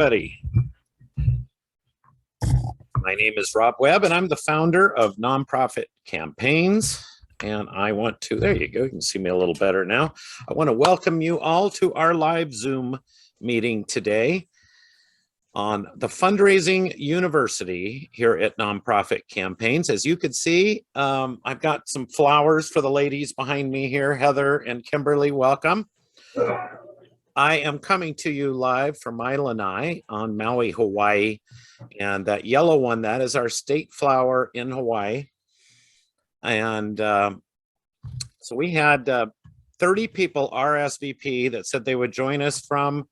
Buddy. My name is Rob Webb, and I'm the founder of Nonprofit Campaigns. And I want to, there you go, you can see me a little better now. I want to welcome you all to our live Zoom meeting today on the Fundraising University here at Nonprofit Campaigns. As you can see, I've got some flowers for the ladies behind me here. Heather and Kimberly, welcome. I am coming to you live from Lanai on Maui, Hawaii. And that yellow one, that is our state flower in Hawaii. And so we had 30 people RSVP that said they would join us from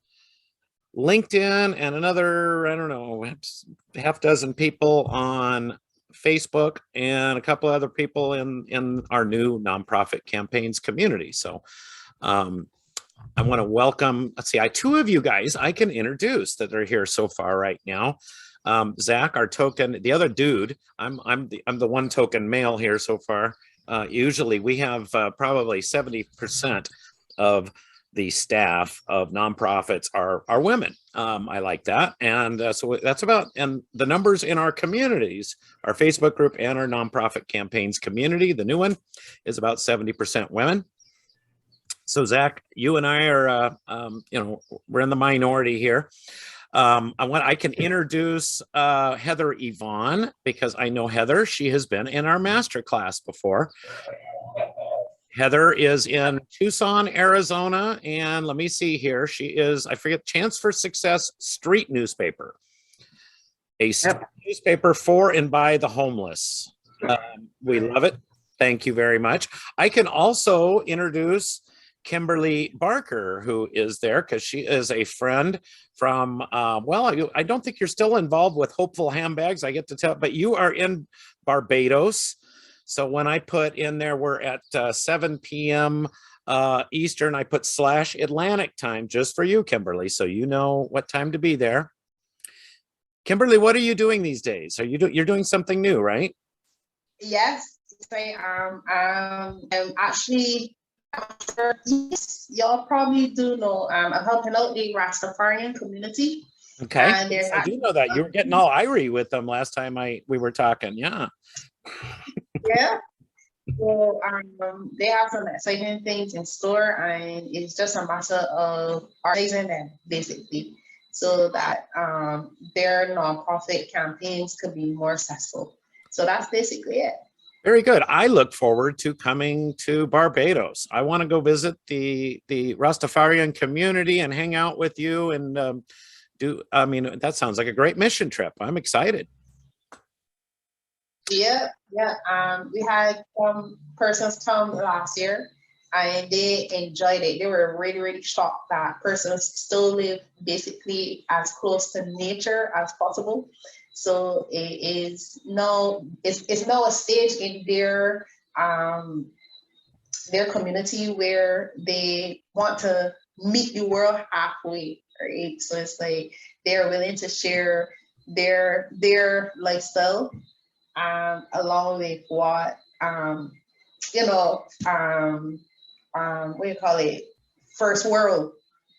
LinkedIn, and another, I don't know, half dozen people on Facebook, and a couple other people in our new Nonprofit Campaigns community. So I want to welcome, let's see, two of you guys I can introduce that are here so far right now. Zach, our token, the other dude, I'm the one token male here so far. Usually we have probably 70% of the staff of nonprofits are women. I like that. And so that's about, and the numbers in our communities, our Facebook group and our Nonprofit Campaigns community, the new one, is about 70% women. So Zach, you and I are, we're in the minority here. I can introduce Heather Yvonne, because I know Heather. She has been in our masterclass before. Heather is in Tucson, Arizona, and let me see here. She is, I forget, Chance for Success street newspaper, a newspaper for and by the homeless. We love it. Thank you very much. I can also introduce Kimberly Barker, who is there because she is a friend from, I don't think you're still involved with Hopeful Handbags, I get to tell, but you are in Barbados. So when I put in there, we're at 7 p.m. Eastern, I put / Atlantic time just for you, Kimberly, so you know what time to be there. Kimberly, what are you doing these days? You're doing something new, right? Yes, I am. I'm actually, yes, y'all probably do know, I'm helping out the Rastafarian community. Okay, and I do know that. You were getting all irie with them last time we were talking, yeah. Yeah, so they have some exciting things in store, and it's just a matter of organizing them, basically, so that their nonprofit campaigns could be more successful. So that's basically it. Very good. I look forward to coming to Barbados. I want to go visit the Rastafarian community and hang out with you and that sounds like a great mission trip. I'm excited. Yeah. We had some persons come last year and they enjoyed it. They were really, really shocked that persons still live basically as close to nature as possible. So it is now, it's now a stage in their community where they want to meet the world halfway, right? So it's like they're willing to share their lifestyle along with what what do you call it? First world.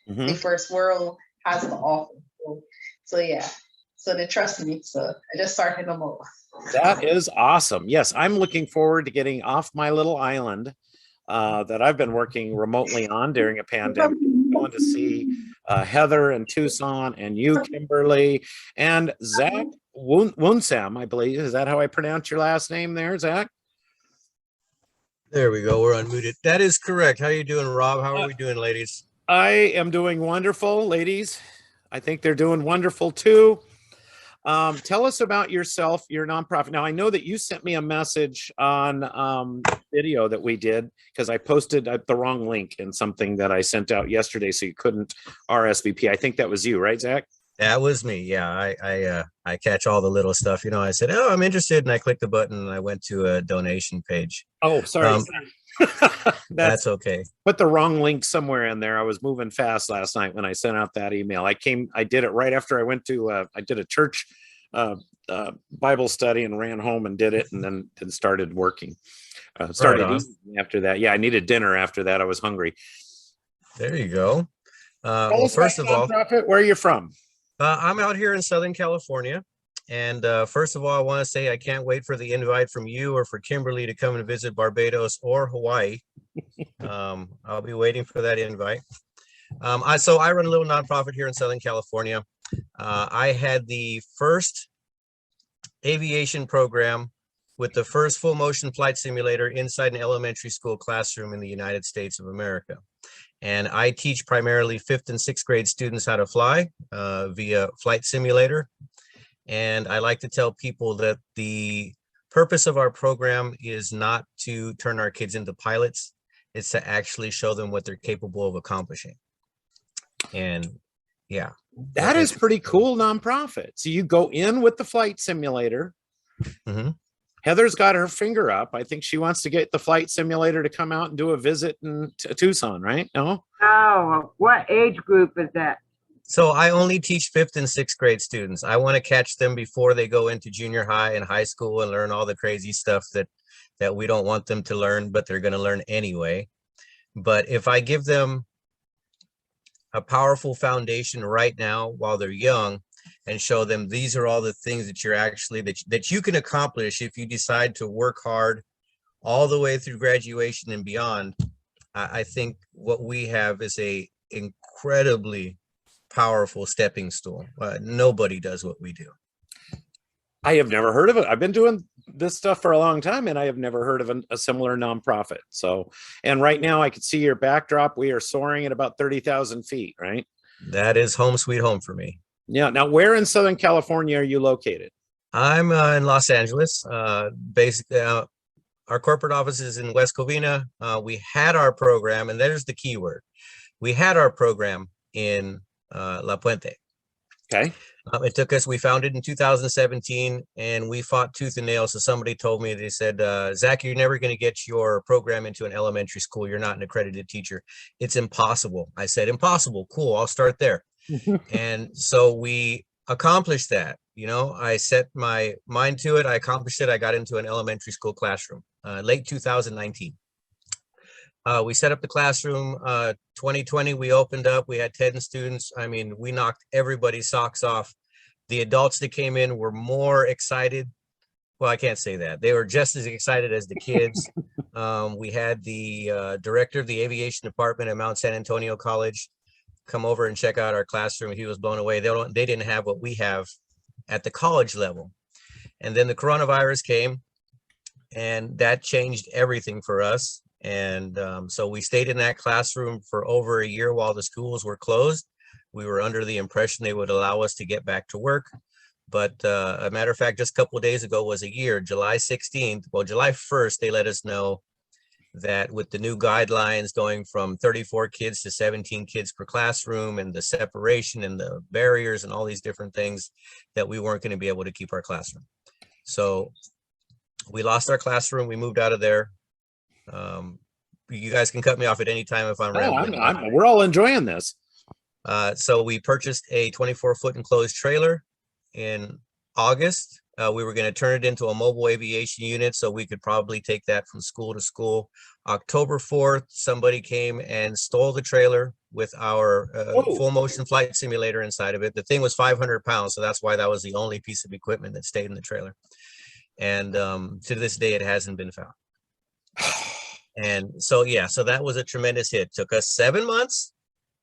Mm-hmm. The first world has an offer. So yeah. So they trust me. So I just started them over. That is awesome. Yes, I'm looking forward to getting off my little island that I've been working remotely on during a pandemic. I want to see Heather and Tucson, and you, Kimberly, and Zach Wunsam, I believe. Is that how I pronounce your last name there, Zach? There we go. We're unmuted. That is correct. How are you doing, Rob? How are we doing, ladies? I am doing wonderful, ladies. I think they're doing wonderful too. Tell us about yourself, your nonprofit. Now, I know that you sent me a message on video that we did because I posted the wrong link in something that I sent out yesterday, so you couldn't RSVP. I think that was you, right, Zach? That was me. Yeah, I catch all the little stuff. I said, oh, I'm interested, and I clicked the button, and I went to a donation page. Oh, sorry. That's okay. Put the wrong link somewhere in there. I was moving fast last night when I sent out that email. I did it right after I went to I did a church Bible study and ran home and did it, and then started working. Started eating after that. Yeah, I needed dinner after that. I was hungry. There you go. Well, first of all, where are you from? I'm out here in Southern California. And first of all, I want to say I can't wait for the invite from you or for Kimberly to come and visit Barbados or Hawaii. I'll be waiting for that invite. So I run a little nonprofit here in Southern California. I had the first aviation program with the first full motion flight simulator inside an elementary school classroom in the United States of America. And I teach primarily 5th and 6th grade students how to fly via flight simulator. And I like to tell people that the purpose of our program is not to turn our kids into pilots. It's to actually show them what they're capable of accomplishing. And yeah. That is pretty cool nonprofit. So you go in with the flight simulator. Mm-hmm. Heather's got her finger up. I think she wants to get the flight simulator to come out and do a visit in Tucson, right? No? Oh, what age group is that? So I only teach 5th and 6th grade students. I want to catch them before they go into junior high and high school and learn all the crazy stuff that we don't want them to learn, but they're going to learn anyway. But if I give them a powerful foundation right now while they're young and show them these are all the things that you're actually that you can accomplish if you decide to work hard all the way through graduation and beyond, I think what we have is a incredibly powerful stepping stool. Nobody does what we do. I have never heard of it. I've been doing this stuff for a long time and I have never heard of a similar nonprofit. So, and right now I can see your backdrop. We are soaring at about 30,000 feet, right? That is home sweet home for me. Yeah. Now, where in Southern California are you located? I'm in Los Angeles. Basically, our corporate office is in West Covina. We had our program, and there's the key word. We had our program in La Puente. Okay. It took us, we founded in 2017 and we fought tooth and nail. So somebody told me, they said, Zach, you're never going to get your program into an elementary school. You're not an accredited teacher. It's impossible. I said, impossible. Cool. I'll start there. And so we accomplished that. You know, I set my mind to it. I accomplished it. I got into an elementary school classroom, late 2019. We set up the classroom, 2020, we opened up, we had 10 students. I mean, we knocked everybody's socks off. The adults that came in were more excited. Well, I can't say that. They were just as excited as the kids. We had the director of the aviation department at Mount San Antonio College come over and check out our classroom. He was blown away. They didn't have what we have at the college level. And then the coronavirus came and that changed everything for us. And so we stayed in that classroom for over a year while the schools were closed. We were under the impression they would allow us to get back to work. But a matter of fact, just a couple of days ago was a year, July 16th. Well, July 1st, they let us know that with the new guidelines going from 34 kids to 17 kids per classroom and the separation and the barriers and all these different things, that we weren't going to be able to keep our classroom. So we lost our classroom. We moved out of there. You guys can cut me off at any time if I'm rambling. We're all enjoying this. So we purchased a 24-foot enclosed trailer in August. We were going to turn it into a mobile aviation unit so we could probably take that from school to school. October 4th, somebody came and stole the trailer with our full motion flight simulator inside of it. The thing was 500 pounds, so that's why that was the only piece of equipment that stayed in the trailer. And to this day, it hasn't been found. And so, yeah, so that was a tremendous hit. Took us 7 months.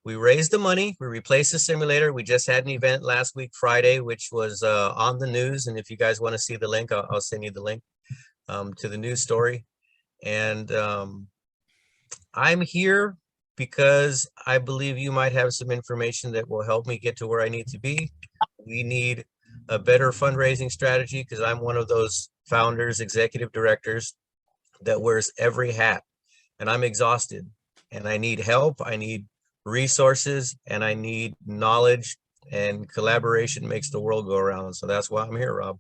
We raised the money. We replaced the simulator. We just had an event last week, Friday, which was on the news. And if you guys want to see the link, I'll send you the link to the news story. And I'm here because I believe you might have some information that will help me get to where I need to be. We need a better fundraising strategy because I'm one of those founders, executive directors that wears every hat, and I'm exhausted and I need help. I need resources and I need knowledge, and collaboration makes the world go around. So that's why I'm here, Rob.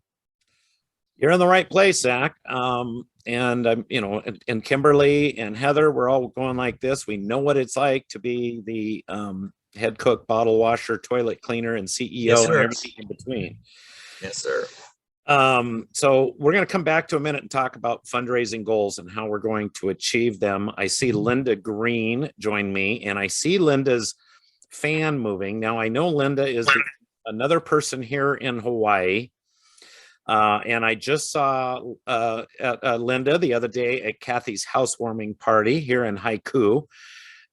You're in the right place, Zach. And you know, and Kimberly and Heather, we're all going like this. We know what it's like to be the head cook, bottle washer, toilet cleaner, and CEO, yes, and everything in between. Yes, sir. So we're going to come back to a minute and talk about fundraising goals and how we're going to achieve them. I see Linda Green join me, and I see Linda's fan moving. Now, I know Linda is the another person here in Hawaii. And I just saw Linda the other day at Kathy's housewarming party here in Haiku.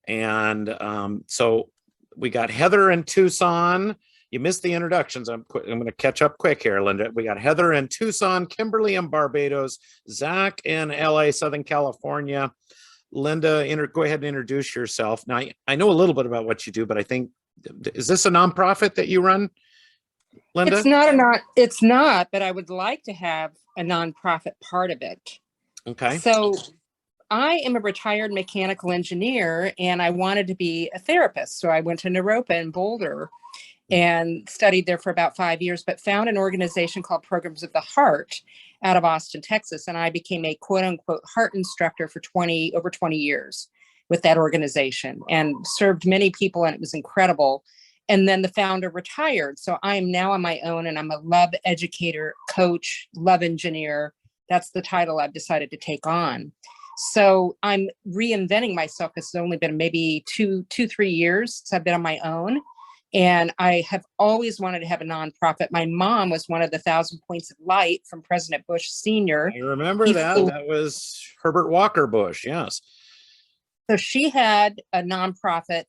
And so we got Heather in Tucson. You missed the introductions. I'm going to catch up quick here, Linda. We got Heather in Tucson, Kimberly in Barbados, Zach in LA, Southern California. Linda, go ahead and introduce yourself. Now, I know a little bit about what you do, but I think, is this a nonprofit that you run, Linda? It's not, but I would like to have a nonprofit part of it. Okay. So I am a retired mechanical engineer and I wanted to be a therapist. So I went to Naropa in Boulder and studied there for about 5 years, but found an organization called Programs of the Heart out of Austin, Texas. And I became a quote unquote heart instructor for over 20 years with that organization and served many people, and it was incredible. And then the founder retired. So I am now on my own, and I'm a love educator, coach, love engineer. That's the title I've decided to take on. So I'm reinventing myself. It's only been maybe 3 years since I've been on my own. And I have always wanted to have a nonprofit. My mom was one of the 1,000 Points of Light from President Bush Sr. I remember that. That was Herbert Walker Bush. Yes. So she had a nonprofit,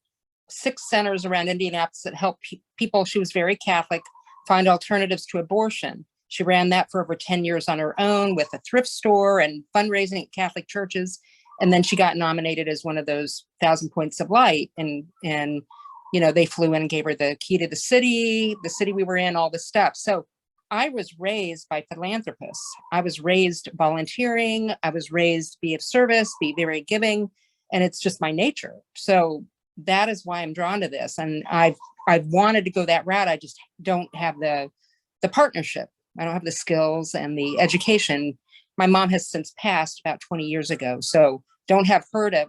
6 centers around Indianapolis that helped people. She was very Catholic, find alternatives to abortion. She ran that for over 10 years on her own with a thrift store and fundraising at Catholic churches. And then she got nominated as one of those 1,000 Points of Light. And you know, they flew in and gave her the key to the city we were in, all this stuff. So I was raised by philanthropists. I was raised volunteering. I was raised to be of service, be very giving, and it's just my nature. So that is why I'm drawn to this. And I've wanted to go that route. I just don't have the partnership. I don't have the skills and the education. My mom has since passed about 20 years ago, so don't have her to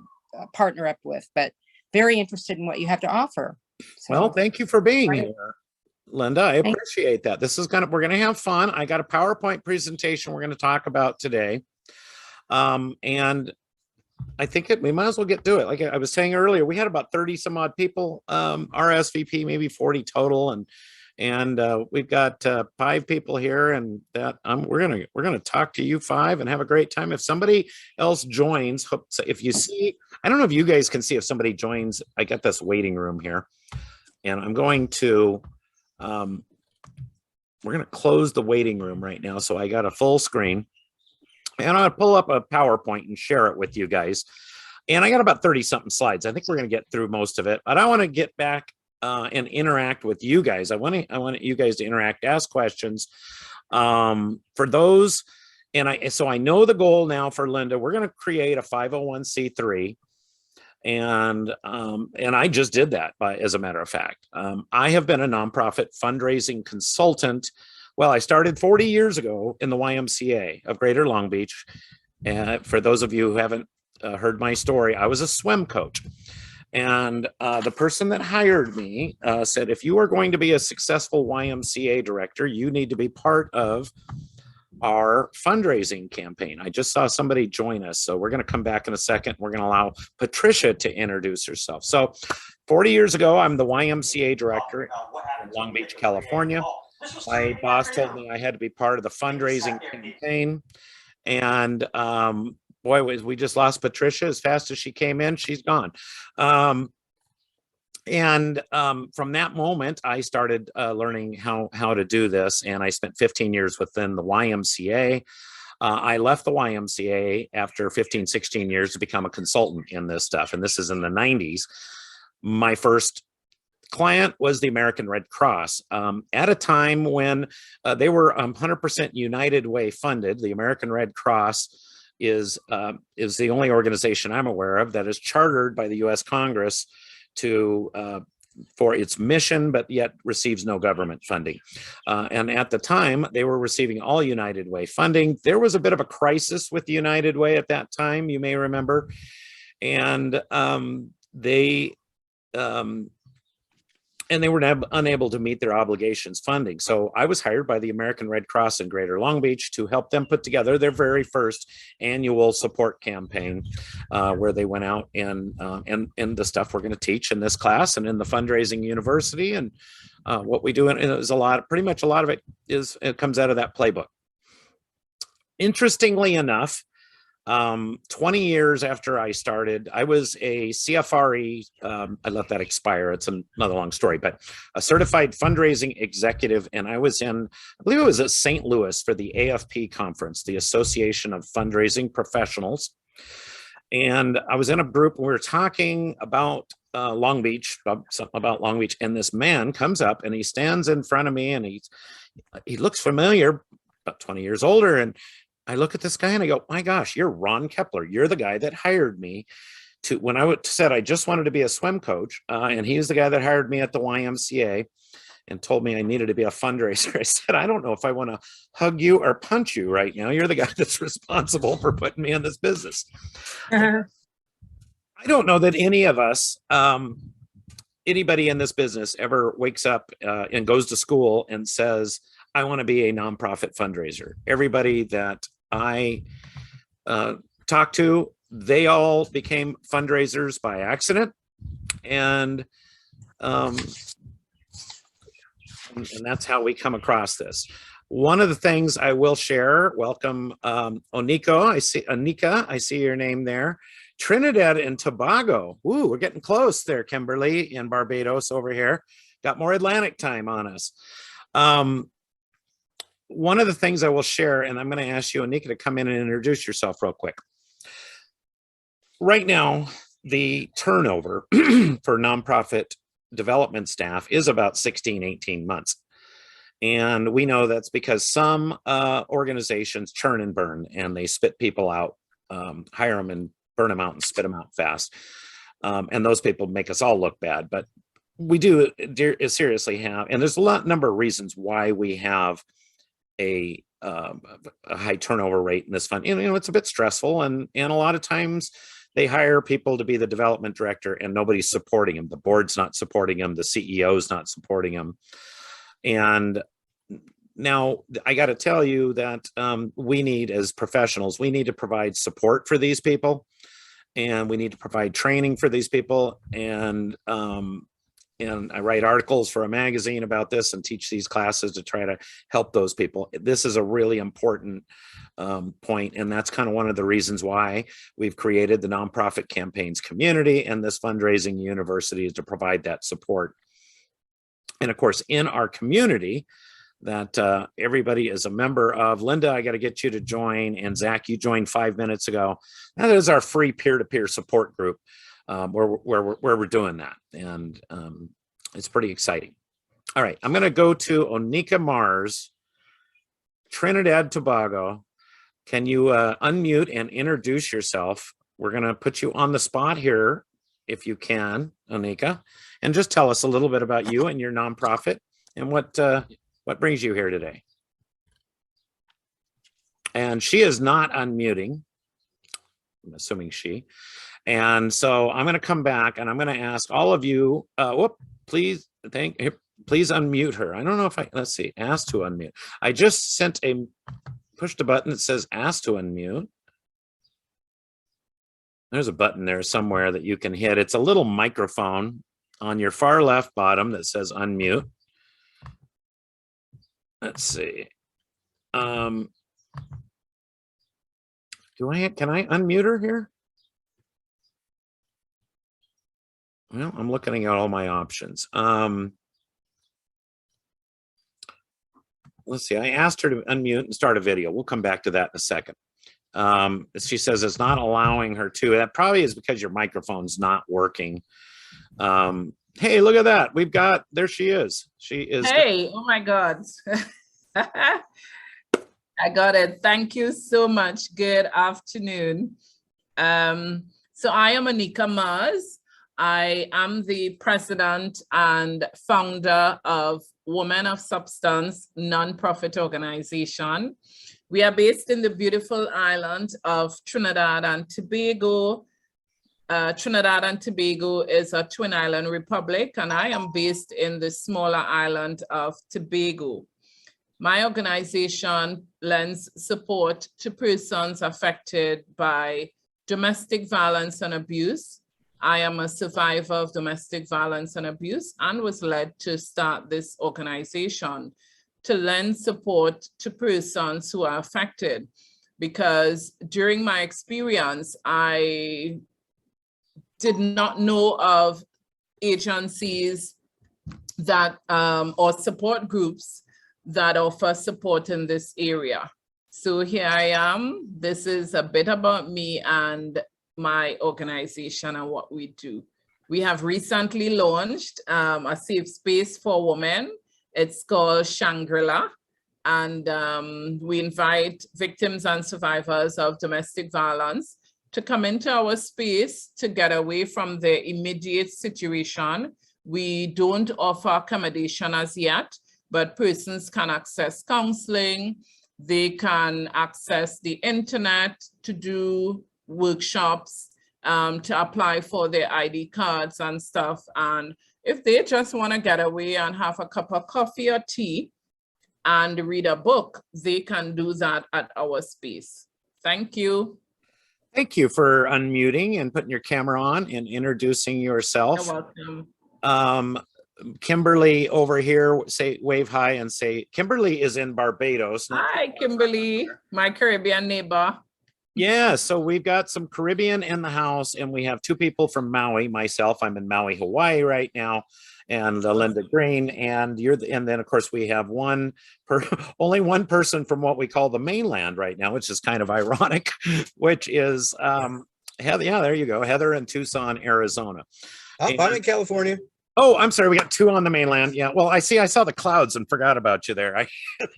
partner up with, but very interested in what you have to offer. So, well, thank you for being here, Linda. I appreciate that. This is we're going to have fun. I got a PowerPoint presentation we're going to talk about today. And I think we might as well get to it. Like I was saying earlier, we had about 30 some odd people, RSVP, maybe 40 total. And we've got 5 people here, and that we're gonna talk to you 5 and have a great time. If somebody else joins, if you see, I don't know if you guys can see if somebody joins. I got this waiting room here, and I'm going to we're gonna close the waiting room right now. So I got a full screen, and I'm gonna pull up a PowerPoint and share it with you guys. And I got about 30 something slides. I think we're gonna get through most of it, but I want to get back and interact with you guys. I want you guys to interact, ask questions. For those, so I know the goal now for Linda. We're going to create a 501c3, and I just did that as a matter of fact. I have been a nonprofit fundraising consultant. Well, I started 40 years ago in the YMCA of Greater Long Beach. And for those of you who haven't heard my story, I was a swim coach. And the person that hired me said, if you are going to be a successful YMCA director, you need to be part of our fundraising campaign. I just saw somebody join us, so we're going to come back in a second. We're going to allow Patricia to introduce herself. So 40 years ago, I'm the YMCA director in Long Beach, California. My boss told me I had to be part of the fundraising campaign. And boy, we just lost Patricia as fast as she came in. She's gone. From that moment, I started learning how to do this, and I spent 15 years within the YMCA. I left the YMCA after 15, 16 years to become a consultant in this stuff, and this is in the 90s. My first client was the American Red Cross. At a time when they were 100% United Way funded. The American Red Cross is the only organization I'm aware of that is chartered by the U.S. Congress for its mission, but yet receives no government funding. And at the time, they were receiving all United Way funding. There was a bit of a crisis with the United Way at that time, you may remember. And and they were unable to meet their obligations funding. So I was hired by the American Red Cross in Greater Long Beach to help them put together their very first annual support campaign, where they went out and the stuff we're going to teach in this class and in the Fundraising University, and what we do. And it was pretty much a lot of it comes out of that playbook. Interestingly enough, 20 years after I started, I was a CFRE, I let that expire, it's another long story, but a certified fundraising executive. And I was I believe it was at St. Louis for the AFP conference, the Association of Fundraising Professionals. And I was in a group and we were talking about Long Beach, about Long Beach. And this man comes up and he stands in front of me and he looks familiar, about 20 years older. And I look at this guy and I go, my gosh, you're Ron Kepler. You're the guy that hired me when I said I just wanted to be a swim coach. And he's the guy that hired me at the YMCA and told me I needed to be a fundraiser. I said, I don't know if I want to hug you or punch you right now. You're the guy that's responsible for putting me in this business. I don't know that any of us, anybody in this business ever wakes up and goes to school and says, I want to be a nonprofit fundraiser. Everybody that I talked to, they all became fundraisers by accident. And that's how we come across this. One of the things I will share, welcome Onika, I see your name there. Trinidad and Tobago. Ooh, we're getting close there, Kimberly, in Barbados over here. Got more Atlantic time on us. One of the things I will share, and I'm going to ask you, Onika, to come in and introduce yourself real quick. Right now, the turnover for nonprofit development staff is about 16, 18 months. And we know that's because some organizations churn and burn, and they spit people out, hire them and burn them out and spit them out fast. And those people make us all look bad. But we do seriously have, and there's a number of reasons why we have a high turnover rate in this fund. You know, it's a bit stressful, and a lot of times they hire people to be the development director and nobody's supporting them. The board's not supporting them. The CEO's not supporting them. And now I got to tell you that we need, as professionals, we need to provide support for these people, and we need to provide training for these people. And I write articles for a magazine about this and teach these classes to try to help those people. This is a really important point, and that's kind of one of the reasons why we've created the nonprofit campaigns community and this fundraising university, is to provide that support. And of course, in our community that everybody is a member of. Linda, I got to get you to join, and Zach, you joined 5 minutes ago. That is our free peer-to-peer support group. Where we're doing that, and it's pretty exciting. All right, I'm going to go to Onika Mars, Trinidad Tobago. Can you unmute and introduce yourself? We're going to put you on the spot here, if you can, Onika, and just tell us a little bit about you and your nonprofit and what brings you here today. And she is not unmuting. I'm assuming she. And so I'm going to come back and I'm going to ask all of you, please unmute her. I don't know if let's see, ask to unmute. I just pushed a button that says ask to unmute. There's a button there somewhere that you can hit. It's a little microphone on your far left bottom that says unmute. Let's see. Can I unmute her here? Well, I'm looking at all my options. Let's see. I asked her to unmute and start a video. We'll come back to that in a second. She says it's not allowing her to. That probably is because your microphone's not working. Hey, look at that. There she is. She is. Hey, oh my God. I got it. Thank you so much. Good afternoon. So I am Onika Mars. I am the president and founder of Women of Substance nonprofit organization. We are based in the beautiful island of Trinidad and Tobago, Trinidad and Tobago is a twin island republic, and I am based in the smaller island of Tobago. My organization lends support to persons affected by domestic violence and abuse. I am a survivor of domestic violence and abuse and was led to start this organization to lend support to persons who are affected, because during my experience, I did not know of agencies that or support groups that offer support in this area. So here I am. This is a bit about me and my organization and what we do. We have recently launched a safe space for women. It's called Shangri-La, and we invite victims and survivors of domestic violence to come into our space to get away from their immediate situation. We don't offer accommodation as yet, but persons can access counseling. They can access the internet to do workshops, to apply for their ID cards and stuff. And if they just want to get away and have a cup of coffee or tea and read a book, they can do that at our space. Thank you. Thank you for unmuting and putting your camera on and introducing yourself. You're welcome. Kimberly over here, say wave hi and say, Kimberly is in Barbados. Hi, Kimberly, my Caribbean neighbor. Yeah, so we've got some Caribbean in the house, and we have two people from Maui. Myself, I'm in Maui, Hawaii right now, and Linda Green, and and then of course we have only one person from what we call the mainland right now, which is kind of ironic, which is Heather. Yeah, there you go, Heather in Tucson, Arizona. I'm in California. Oh, I'm sorry. We got two on the mainland. Yeah. Well, I saw the clouds and forgot about you there. I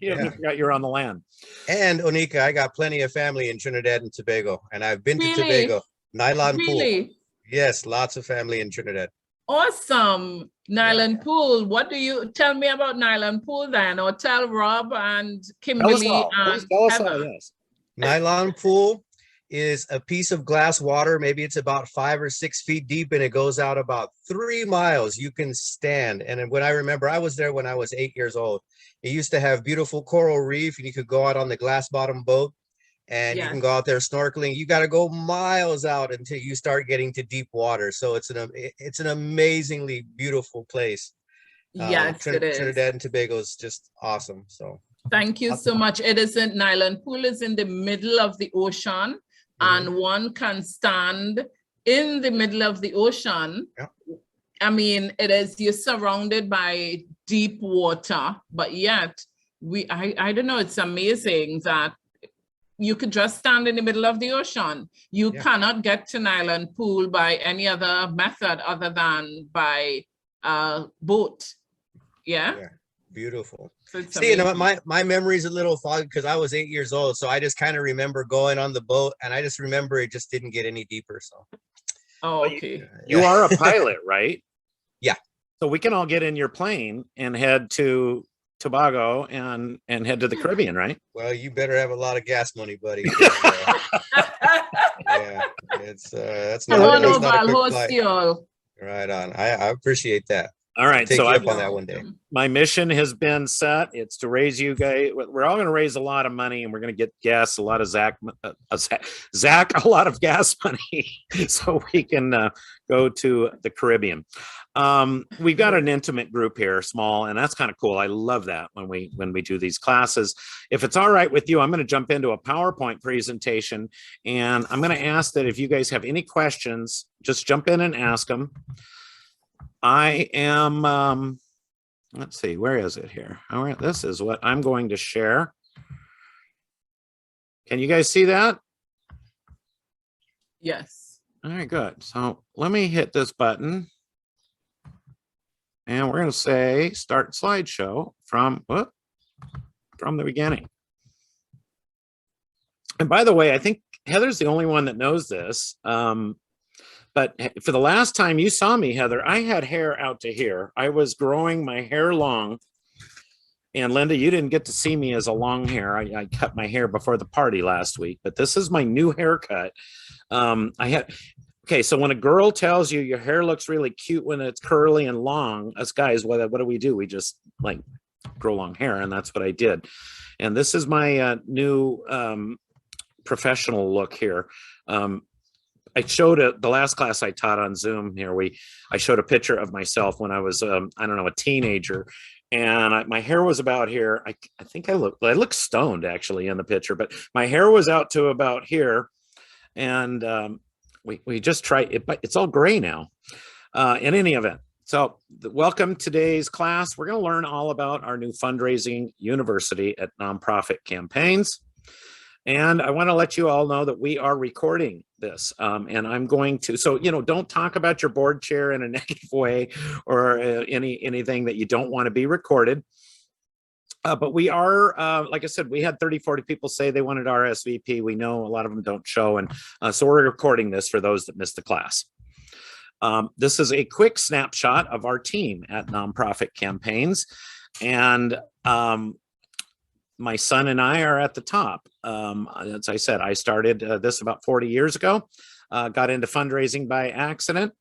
forgot you're on the land. And Onika, I got plenty of family in Trinidad and Tobago, and I've been to Tobago. Nylon pool. Yes, lots of family in Trinidad. Awesome. Nylon pool. What do you tell me about Nylon pool then? Or tell Rob and Kimberly and Heather. Yes. Nylon pool is a piece of glass water. Maybe it's about 5 or 6 feet deep, and it goes out about 3 miles. You can stand. And when I remember, I was there when I was 8 years old. It used to have beautiful coral reef, and you could go out on the glass bottom boat, and you can go out there snorkeling. You got to go miles out until you start getting to deep water. So it's an amazingly beautiful place. Yes, it is. Trinidad and Tobago is just awesome. So thank you so much. It isn't Nylon pool is in the middle of the ocean. And one can stand in the middle of the ocean. Yeah. I mean, you're surrounded by deep water, but yet I don't know, it's amazing that you could just stand in the middle of the ocean. You cannot get to Nylon pool by any other method other than by boat. Yeah. Beautiful. See, my memory is a little foggy because I was 8 years old, so I just kind of remember going on the boat, and I just remember it just didn't get any deeper. So, okay. You are a pilot, right? Yeah. So we can all get in your plane and head to Tobago and head to the Caribbean, right? Well, you better have a lot of gas money, buddy. Yeah, that's not a quick flight. Right on. I appreciate that. All right, Take so you up on that one day. My mission has been set. It's to raise you guys. We're all going to raise a lot of money, and we're going to get gas, a lot of Zach, a lot of gas money, so we can go to the Caribbean. We've got an intimate group here, small, and that's kind of cool. I love that when we do these classes. If it's all right with you, I'm going to jump into a PowerPoint presentation, and I'm going to ask that if you guys have any questions, just jump in and ask them. I am, let's see, where is it here? All right, this is what I'm going to share. Can you guys see that? Yes. All right, good. So let me hit this button. And we're going to say start slideshow from the beginning. And by the way, I think Heather's the only one that knows this. But for the last time you saw me, Heather, I had hair out to here. I was growing my hair long. And Linda, you didn't get to see me as a long hair. I cut my hair before the party last week, but this is my new haircut. Okay, so when a girl tells you your hair looks really cute when it's curly and long, us guys, what do? We just like grow long hair, and that's what I did. And this is my new professional look here. I showed the last class I taught on Zoom here. I showed a picture of myself when I was, I don't know, a teenager, and my hair was about here. I think I look stoned actually in the picture, but my hair was out to about here, and we just tried it, but it's all gray now. In any event, so welcome today's class. We're going to learn all about our new Fundraising University at Nonprofit Campaigns. And I want to let you all know that we are recording this, and I'm going to, so, don't talk about your board chair in a negative way or anything that you don't want to be recorded. But we are, like I said, we had 30, 40 people say they wanted RSVP. We know a lot of them don't show. And so we're recording this for those that missed the class. This is a quick snapshot of our team at Nonprofit Campaigns. And my son and I are at the top. As I said, I started this about 40 years ago, got into fundraising by accident.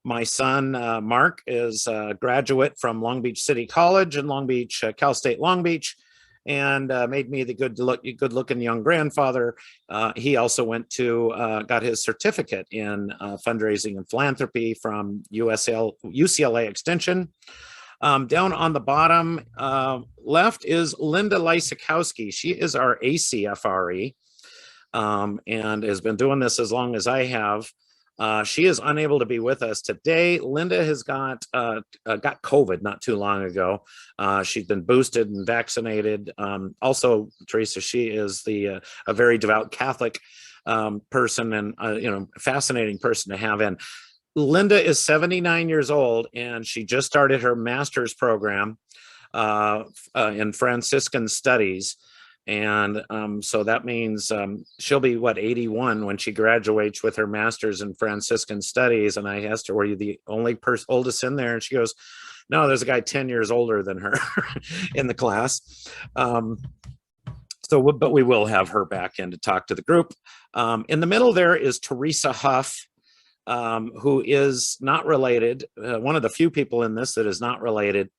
My son, Mark, is a graduate from Long Beach City College in Long Beach, Cal State Long Beach, and made me the good-looking young grandfather. He also got his certificate in fundraising and philanthropy from UCLA Extension. Down on the bottom left is Linda Lysakowski. She is our ACFRE and has been doing this as long as I have. She is unable to be with us today. Linda has got COVID not too long ago. She's been boosted and vaccinated. Also, Teresa, she is a very devout Catholic person, and fascinating person to have in. Linda is 79 years old, and she just started her master's program in Franciscan studies. And so that means she'll be 81 when she graduates with her master's in Franciscan studies. And I asked her, were you the only oldest in there? And she goes, no, there's a guy 10 years older than her in the class. But we will have her back in to talk to the group. In the middle there is Teresa Huff, who is not related, one of the few people in this that is not related.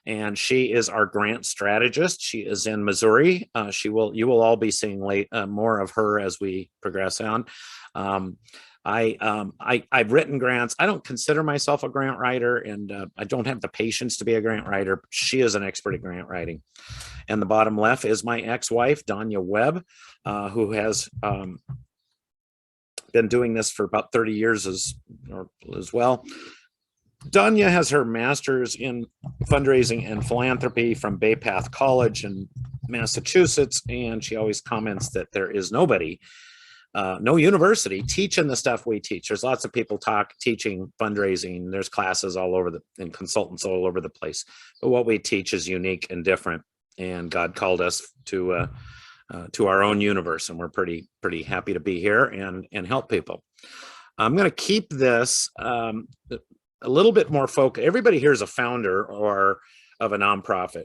And she is our grant strategist. She is in Missouri. You will all be seeing more of her as we progress on. I've written grants. I don't consider myself a grant writer, and I don't have the patience to be a grant writer. She is an expert at grant writing. And the bottom left is my ex-wife, Danya Webb, who has been doing this for about 30 years as well. Danya has her master's in fundraising and philanthropy from Bay Path College in Massachusetts, and she always comments that there is nobody, no university teaching the stuff we teach. There's lots of people teaching fundraising. There's classes all over and consultants all over the place, but what we teach is unique and different. And God called us to our own universe, and we're pretty happy to be here and help people. I'm going to keep this a little bit more focused. Everybody here is a founder or of a nonprofit,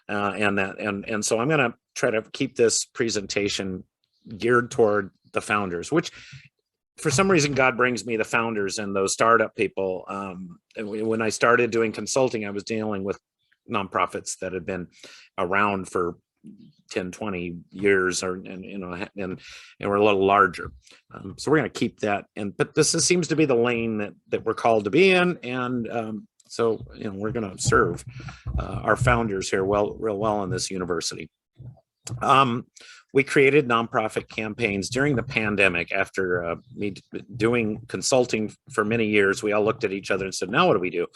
and so I'm going to try to keep this presentation geared toward the founders, which for some reason God brings me the founders and those startup people. When I started doing consulting, I was dealing with nonprofits that had been around for 10, 20 years, and we're a little larger. So we're going to keep that. But this seems to be the lane that we're called to be in. And so, we're going to serve our founders here real well in this university. We created Nonprofit Campaigns during the pandemic. After me doing consulting for many years, we all looked at each other and said, now what do we do?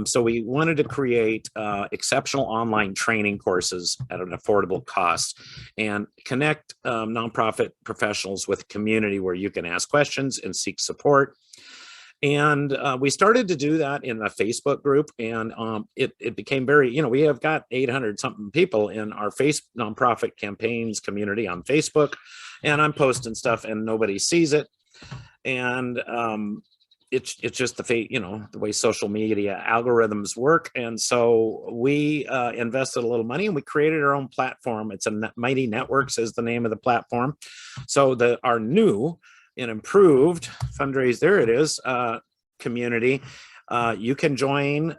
So we wanted to create exceptional online training courses at an affordable cost and connect nonprofit professionals with a community where you can ask questions and seek support. And we started to do that in a Facebook group, and it became very, we have got 800 something people in our Nonprofit Campaigns community on Facebook, and I'm posting stuff and nobody sees it. And it's just the way social media algorithms work. And so we invested a little money and we created our own platform. It's Mighty Networks is the name of the platform. So our new an improved fundraise, there it is, community. You can join.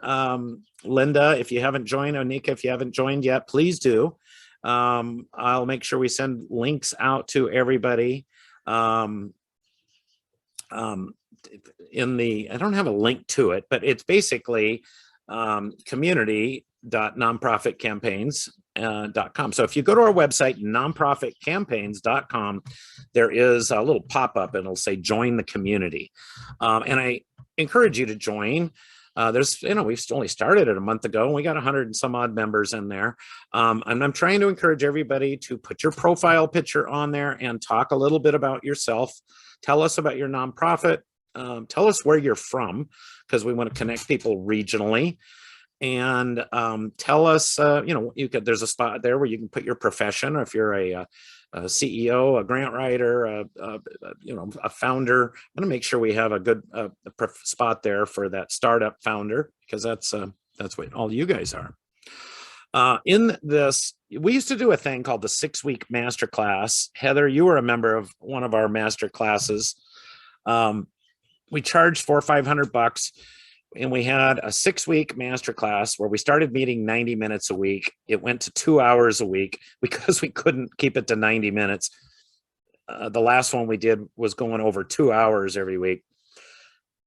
Linda, if you haven't joined, Onika, if you haven't joined yet, please do. I'll make sure we send links out to everybody. In the, I don't have a link to it, but it's basically community.nonprofitcampaigns.com. So if you go to our website, nonprofitcampaigns.com, there is a little pop-up and it'll say join the community. And I encourage you to join. There's, we've only started it a month ago and we got 100 and some odd members in there. And I'm trying to encourage everybody to put your profile picture on there and talk a little bit about yourself. Tell us about your nonprofit. Tell us where you're from, because we want to connect people regionally. And tell us, there's a spot there where you can put your profession, or if you're a CEO, a grant writer, a founder. I'm going to make sure we have a good spot there for that startup founder, because that's what all you guys are. In this, we used to do a thing called the 6-week masterclass. Heather, you were a member of one of our master classes. We charged $400 or $500, and we had a 6-week masterclass where we started meeting 90 minutes a week. It went to 2 hours a week because we couldn't keep it to 90 minutes. The last one we did was going over 2 hours every week.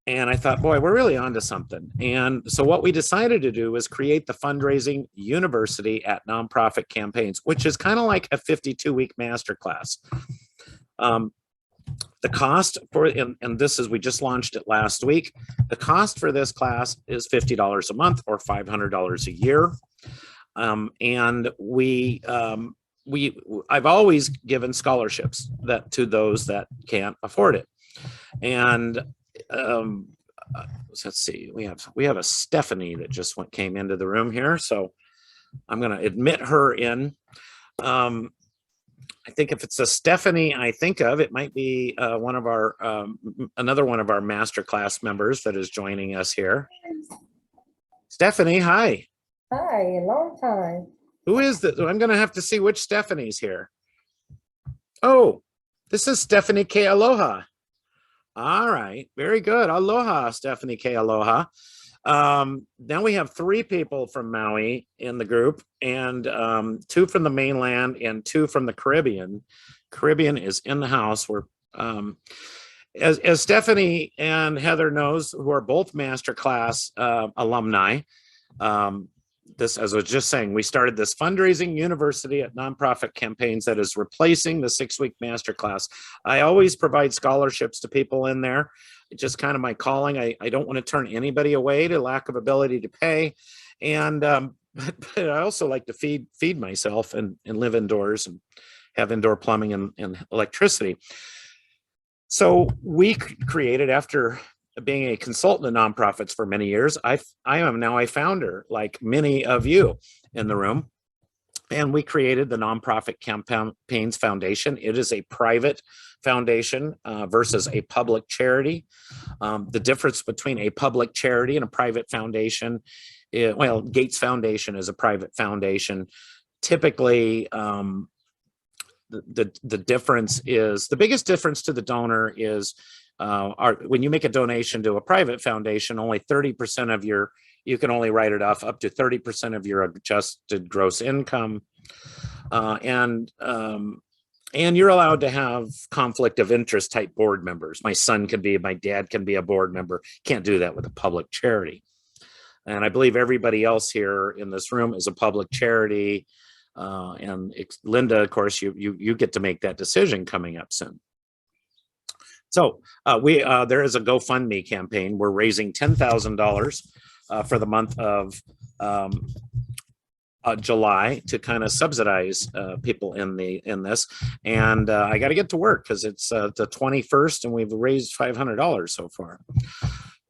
And I thought, boy, we're really onto something. And so what we decided to do was create the Fundraising University at Nonprofit Campaigns, which is kind of like a 52-week masterclass. The cost for, and this is, we just launched it last week. The cost for this class is $50 a month or $500 a year. And I've always given scholarships to those that can't afford it. And let's see, we have a Stephanie that just came into the room here. So I'm going to admit her in. I think if it's a Stephanie I think of, it might be one of our another one of our masterclass members that is joining us here. Stephanie, hi. Hi, a long time. Who is this? I'm going to have to see which Stephanie's here. Oh, this is Stephanie K. Aloha. All right, very good. Aloha, Stephanie K. Aloha. Now we have 3 people from Maui in the group, and 2 from the mainland and 2 from the Caribbean. Caribbean is in the house. We're as Stephanie and Heather knows, who are both masterclass alumni. This, as I was just saying, we started this Fundraising University at Nonprofit Campaigns that is replacing the 6-week masterclass. I always provide scholarships to people in there. It's just kind of my calling. I don't want to turn anybody away to lack of ability to pay. And but I also like to feed myself and live indoors and have indoor plumbing and electricity. So we created, after being a consultant to nonprofits for many years, I am now a founder, like many of you in the room. And we created the Nonprofit Campaigns Foundation. It is a private foundation versus a public charity. The difference between a public charity and a private foundation, well, Gates Foundation is a private foundation. Typically, the difference is, the biggest difference to the donor is when you make a donation to a private foundation, only 30% of you can only write it off up to 30% of your adjusted gross income. And you're allowed to have conflict of interest type board members. My dad can be a board member. Can't do that with a public charity. And I believe everybody else here in this room is a public charity. And Linda, of course, you get to make that decision coming up soon. So there is a Gofundme campaign. We're raising $10,000 for the month of July to kind of subsidize people in this. And I got to get to work because it's the 21st and we've raised $500 so far.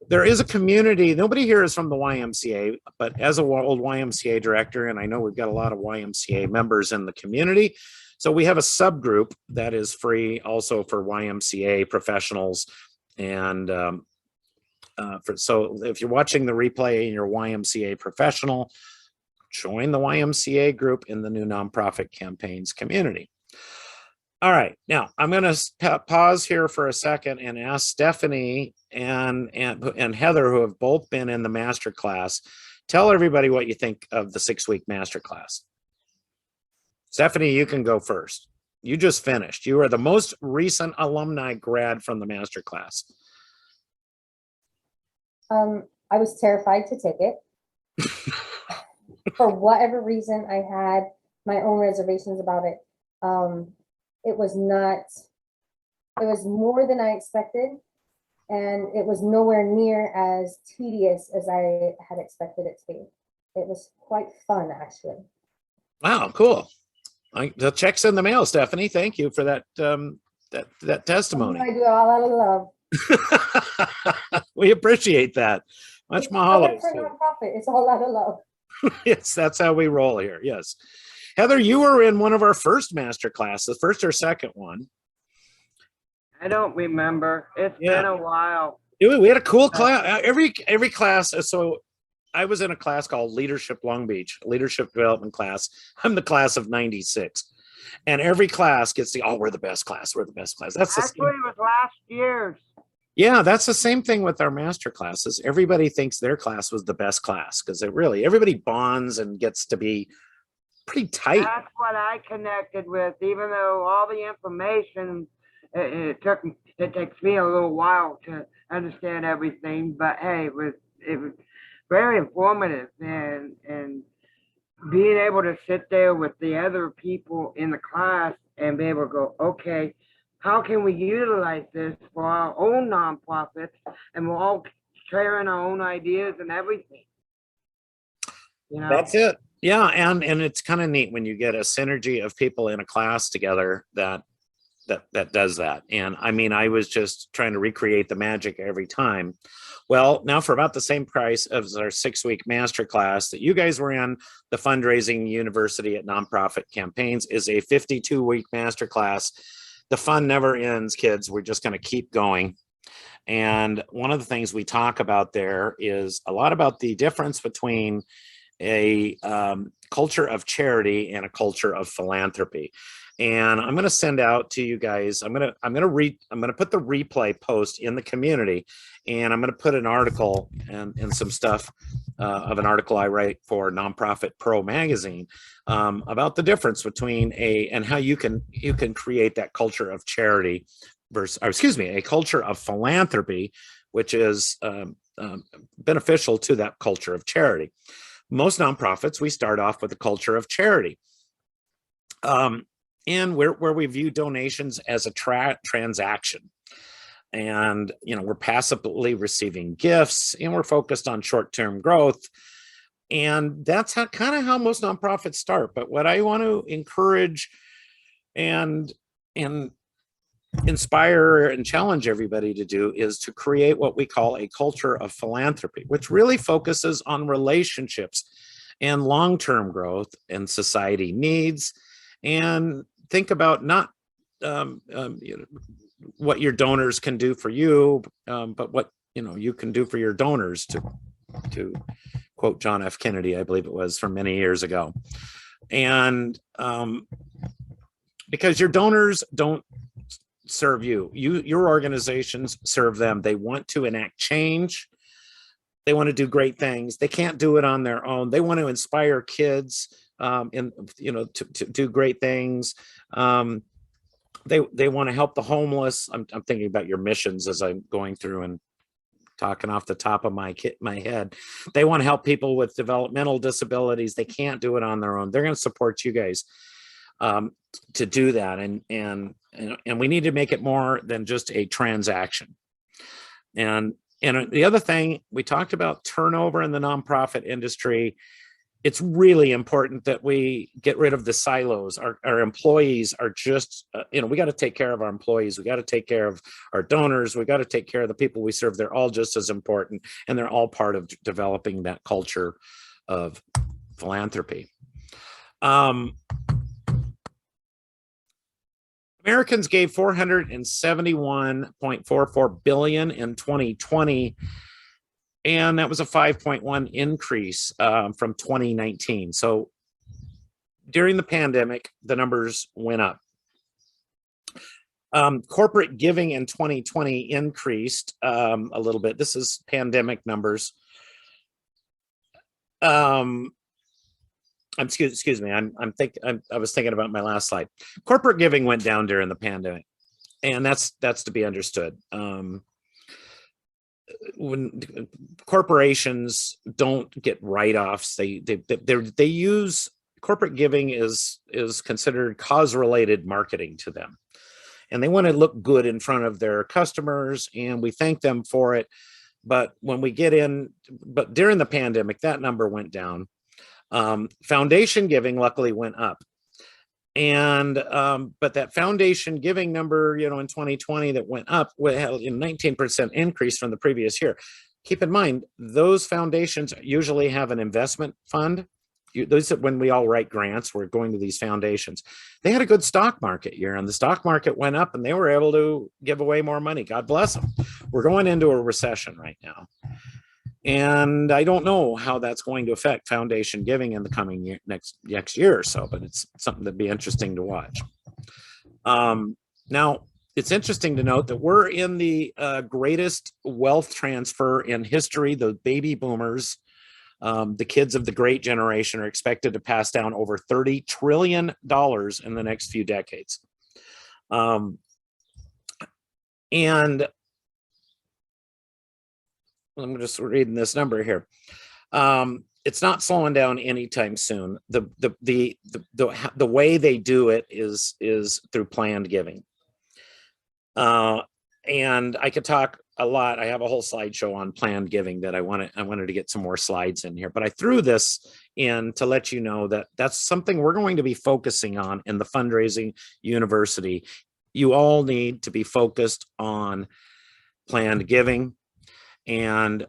There is a community. Nobody here is from the YMCA, but as an old YMCA director, and I know we've got a lot of YMCA members in the community, so we have a subgroup that is free also for YMCA professionals. And so if you're watching the replay and you're a YMCA professional, join the YMCA group in the new Nonprofit Campaigns community. All right, now I'm going to pause here for a second and ask Stephanie and Heather, who have both been in the master class, tell everybody what you think of the 6-week master class. Stephanie, you can go first. You just finished. You are the most recent alumni grad from the master class. I was terrified to take it. For whatever reason, I had my own reservations about it. It was more than I expected, and it was nowhere near as tedious as I had expected it to be. It was quite fun, actually. Wow, cool. The check's in the mail, Stephanie. Thank you for that that testimony. I do it all out of love. We appreciate that. Much mahalo. For nonprofit, it's all out of love. Yes, that's how we roll here. Yes. Heather, you were in one of our first master classes, first or second one. I don't remember. It's been a while. We had a cool class. Every class. So I was in a class called Leadership Long Beach, leadership development class. I'm the class of 96. And every class gets we're the best class. We're the best class. That's actually it was last year's. Yeah, that's the same thing with our master classes. Everybody thinks their class was the best class because everybody bonds and gets to be pretty tight. That's what I connected with, even though all the information, it takes me a little while to understand everything, but hey, it was very informative, and being able to sit there with the other people in the class and be able to go, okay, how can we utilize this for our own nonprofits, and we're all sharing our own ideas and everything. You know? That's it. Yeah, and it's kind of neat when you get a synergy of people in a class together that does that. And I mean, I was just trying to recreate the magic every time. Well, now for about the same price as our 6-week master class that you guys were in, the Fundraising University at Nonprofit Campaigns is a 52-week master class. The fun never ends, kids. We're just going to keep going. And one of the things we talk about there is a lot about the difference between a culture of charity and a culture of philanthropy. And I'm going to send out to you guys. I'm going to put the replay post in the community, and I'm going to put an article and some stuff of an article I write for Nonprofit Pro magazine about the difference between and how you can create that culture of charity versus, a culture of philanthropy, which is beneficial to that culture of charity. Most nonprofits, we start off with a culture of charity. And where we view donations as a transaction. And, we're passively receiving gifts, and we're focused on short-term growth. And that's kind of how most nonprofits start. But what I want to encourage and inspire and challenge everybody to do is to create what we call a culture of philanthropy, which really focuses on relationships and long-term growth and society needs. And think about not what your donors can do for you, but what you can do for your donors, to quote John F. Kennedy, I believe it was, from many years ago. And because your donors don't serve your organizations serve them. They want to enact change. They want to do great things. They can't do it on their own. They want to inspire kids to do great things. They want to help the homeless. I'm thinking about your missions as I'm going through and talking off the top of my head. They want to help people with developmental disabilities. They can't do it on their own. They're going to support you guys to do that. And we need to make it more than just a transaction. And the other thing, we talked about turnover in the nonprofit industry. It's really important that we get rid of the silos. Our employees are just, we got to take care of our employees. We got to take care of our donors. We got to take care of the people we serve. They're all just as important, and they're all part of developing that culture of philanthropy. Americans gave $471.44 billion in 2020. And that was a 5.1 increase from 2019. So during the pandemic, the numbers went up. Corporate giving in 2020 increased a little bit. This is pandemic numbers. Excuse me. I was thinking about my last slide. Corporate giving went down during the pandemic, and that's to be understood. When corporations don't get write-offs, they use corporate giving is considered cause-related marketing to them, and they want to look good in front of their customers, and we thank them for it. But when we get in, but during the pandemic, that number went down. Foundation giving luckily went up. And but that foundation giving number, in 2020 that went up, had a 19% increase from the previous year. Keep in mind, those foundations usually have an investment fund. Those when we all write grants, we're going to these foundations. They had a good stock market year, and the stock market went up, and they were able to give away more money. God bless them. We're going into a recession right now, and I don't know how that's going to affect foundation giving in the coming year, next year or so, but it's something that'd be interesting to watch. Now, it's interesting to note that we're in the greatest wealth transfer in history. The baby boomers, the kids of the great generation, are expected to pass down over $30 trillion in the next few decades. And I'm just reading this number here. It's not slowing down anytime soon. The way they do it is through planned giving. And I could talk a lot. I have a whole slideshow on planned giving that I wanted to get some more slides in here, but I threw this in to let you know that that's something we're going to be focusing on in the Fundraising University. You all need to be focused on planned giving. And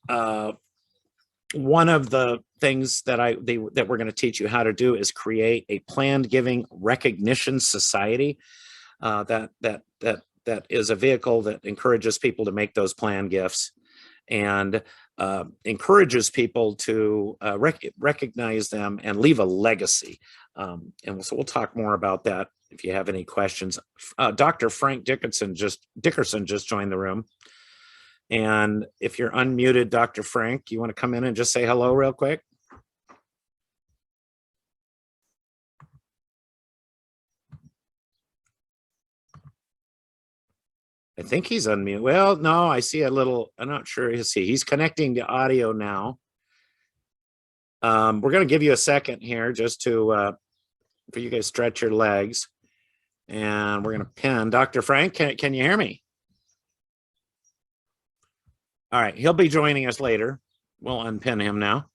one of the things that we're going to teach you how to do is create a planned giving recognition society. That is a vehicle that encourages people to make those planned gifts, and encourages people to recognize them and leave a legacy. And so we'll talk more about that if you have any questions. Dr. Frank Dickerson just joined the room. And if you're unmuted, Dr. Frank, you want to come in and just say hello real quick? I think he's unmuted. Well, no, I see a little, I'm not sure. He's connecting to audio now. We're going to give you a second here just to, for you guys to stretch your legs. And we're going to pin. Dr. Frank, can you hear me? All right, he'll be joining us later. We'll unpin him now.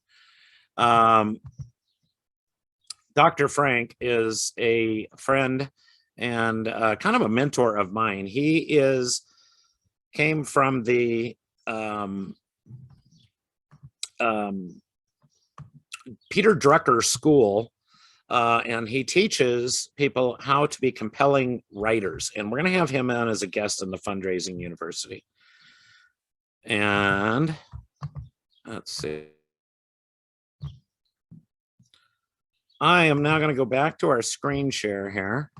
Dr. Frank is a friend and kind of a mentor of mine. He came from the Peter Drucker School, and he teaches people how to be compelling writers. And we're going to have him on as a guest in the Fundraising University. And let's see. I am now going to go back to our screen share here.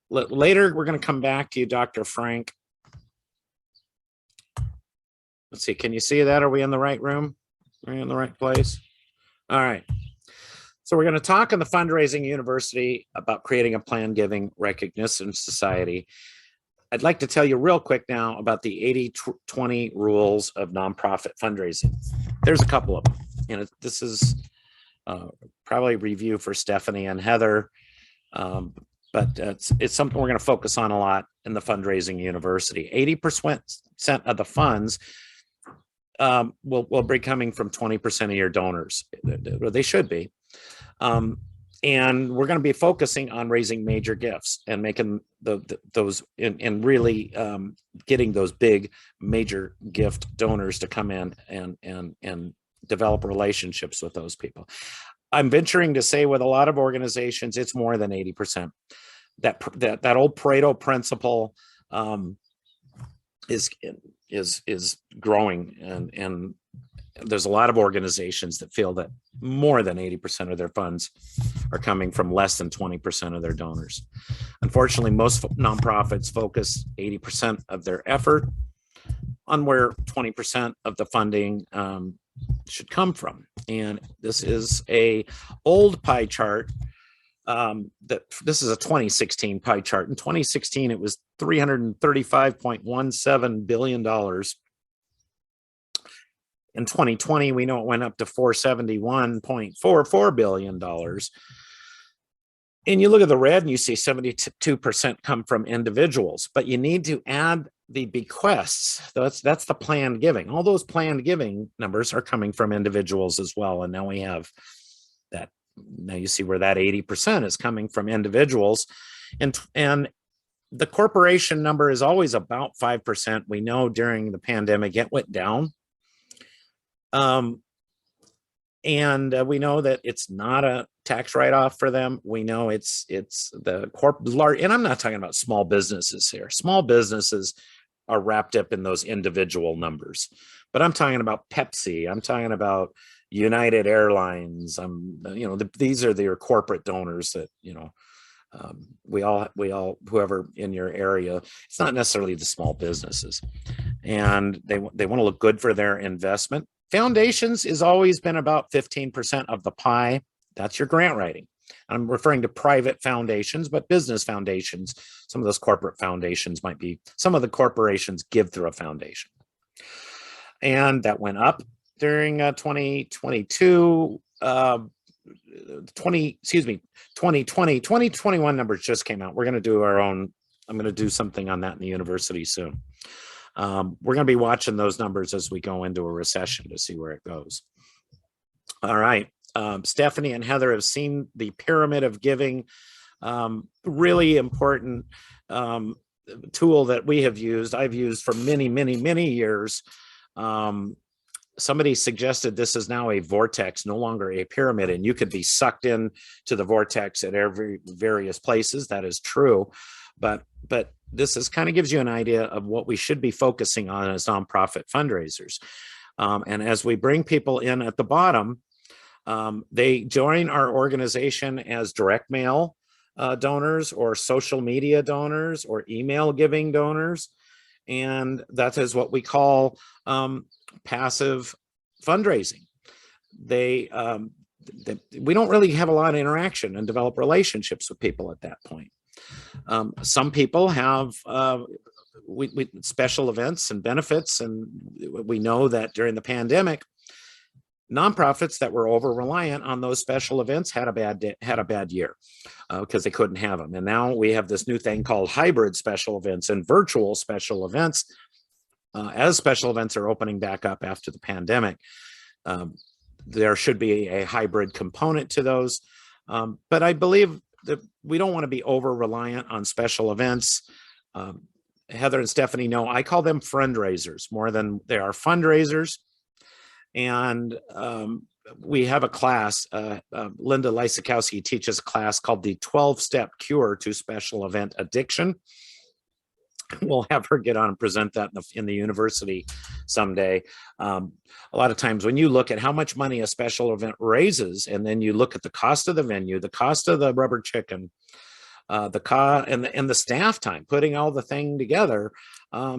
Later, we're going to come back to you, Dr. Frank. Let's see. Can you see that? Are we in the right room? Are we in the right place? All right. So we're going to talk in the Fundraising University about creating a planned giving recognition society. I'd like to tell you real quick now about the 80-20 rules of nonprofit fundraising. There's a couple of them. And this is probably review for Stephanie and Heather, but it's something we're going to focus on a lot in the Fundraising University. 80% of the funds will be coming from 20% of your donors. They should be. And we're going to be focusing on raising major gifts and making those and really getting those big major gift donors to come in and develop relationships with those people. I'm venturing to say with a lot of organizations, it's more than 80%. That old Pareto principle is growing, and there's a lot of organizations that feel that more than 80% of their funds are coming from less than 20% of their donors. Unfortunately, most nonprofits focus 80% of their effort on where 20% of the funding should come from. And this is a old pie chart. This is a 2016 pie chart. In 2016, it was $335.17 billion. In 2020, we know it went up to $471.44 billion. And you look at the red and you see 72% come from individuals, but you need to add the bequests. That's the planned giving. All those planned giving numbers are coming from individuals as well. And now we have that. Now you see where that 80% is coming from individuals. And the corporation number is always about 5%. We know during the pandemic, it went down. And we know that it's not a tax write-off for them. We know it's the large, and I'm not talking about small businesses here. Small businesses are wrapped up in those individual numbers, but I'm talking about Pepsi. I'm talking about United Airlines. These are their corporate donors that, we all, whoever in your area, it's not necessarily the small businesses, and they want to look good for their investment. Foundations has always been about 15% of the pie. That's your grant writing. I'm referring to private foundations, but business foundations, some of those corporate foundations might be, some of the corporations give through a foundation. And that went up during 2022, 2021 numbers just came out. We're going to do our own, I'm going to do something on that in the university soon. We're going to be watching those numbers as we go into a recession to see where it goes. All right. Stephanie and Heather have seen the pyramid of giving, really important tool that we have used. I've used for many, many, many years. Somebody suggested this is now a vortex, no longer a pyramid, and you could be sucked in to the vortex at every various places. That is true. But this is kind of gives you an idea of what we should be focusing on as nonprofit fundraisers. And as we bring people in at the bottom, they join our organization as direct mail donors or social media donors or email giving donors. And that is what we call passive fundraising. We don't really have a lot of interaction and develop relationships with people at that point. Some people have special events and benefits, and we know that during the pandemic, nonprofits that were over reliant on those special events had a bad year because they couldn't have them. And now we have this new thing called hybrid special events and virtual special events. As special events are opening back up after the pandemic, there should be a hybrid component to those. But I believe that we don't want to be over reliant on special events. Heather and Stephanie know I call them fundraisers more than they are fundraisers. And we have a class, Linda Lysakowski teaches a class called the 12-Step Cure to Special Event Addiction. We'll have her get on and present that in the university someday. A lot of times when you look at how much money a special event raises, and then you look at the cost of the venue, the cost of the rubber chicken, the cost and the staff time, putting all the thing together,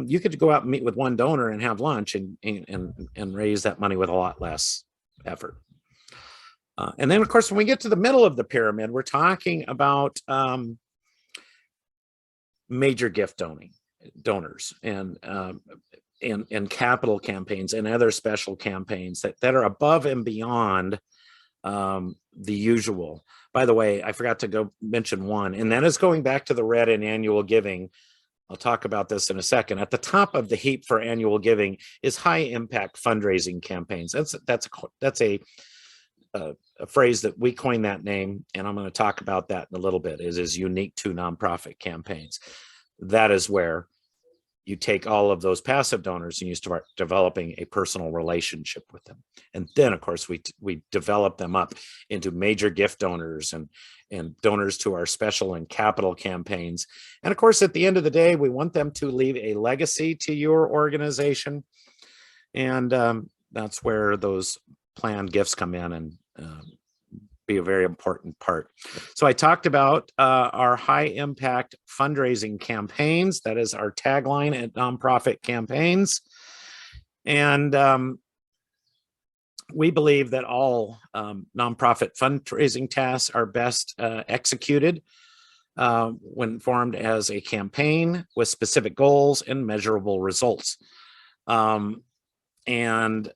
you could go out and meet with one donor and have lunch and raise that money with a lot less effort. And then, of course, when we get to the middle of the pyramid, we're talking about major gift donors and capital campaigns and other special campaigns that are above and beyond the usual. By the way, I forgot to go mention one, and that is going back to the red in annual giving. I'll talk about this in a second. At the top of the heap for annual giving is high impact fundraising campaigns. That's a phrase that we coined that name, and I'm going to talk about that in a little bit. It is unique to nonprofit campaigns. That is where you take all of those passive donors and you start developing a personal relationship with them. And then, of course, we develop them up into major gift donors and donors to our special and capital campaigns. And of course, at the end of the day, we want them to leave a legacy to your organization. And that's where those planned gifts come in and be a very important part. So I talked about our high impact fundraising campaigns. That is our tagline at Nonprofit Campaigns. And we believe that all nonprofit fundraising tasks are best executed when formed as a campaign with specific goals and measurable results. And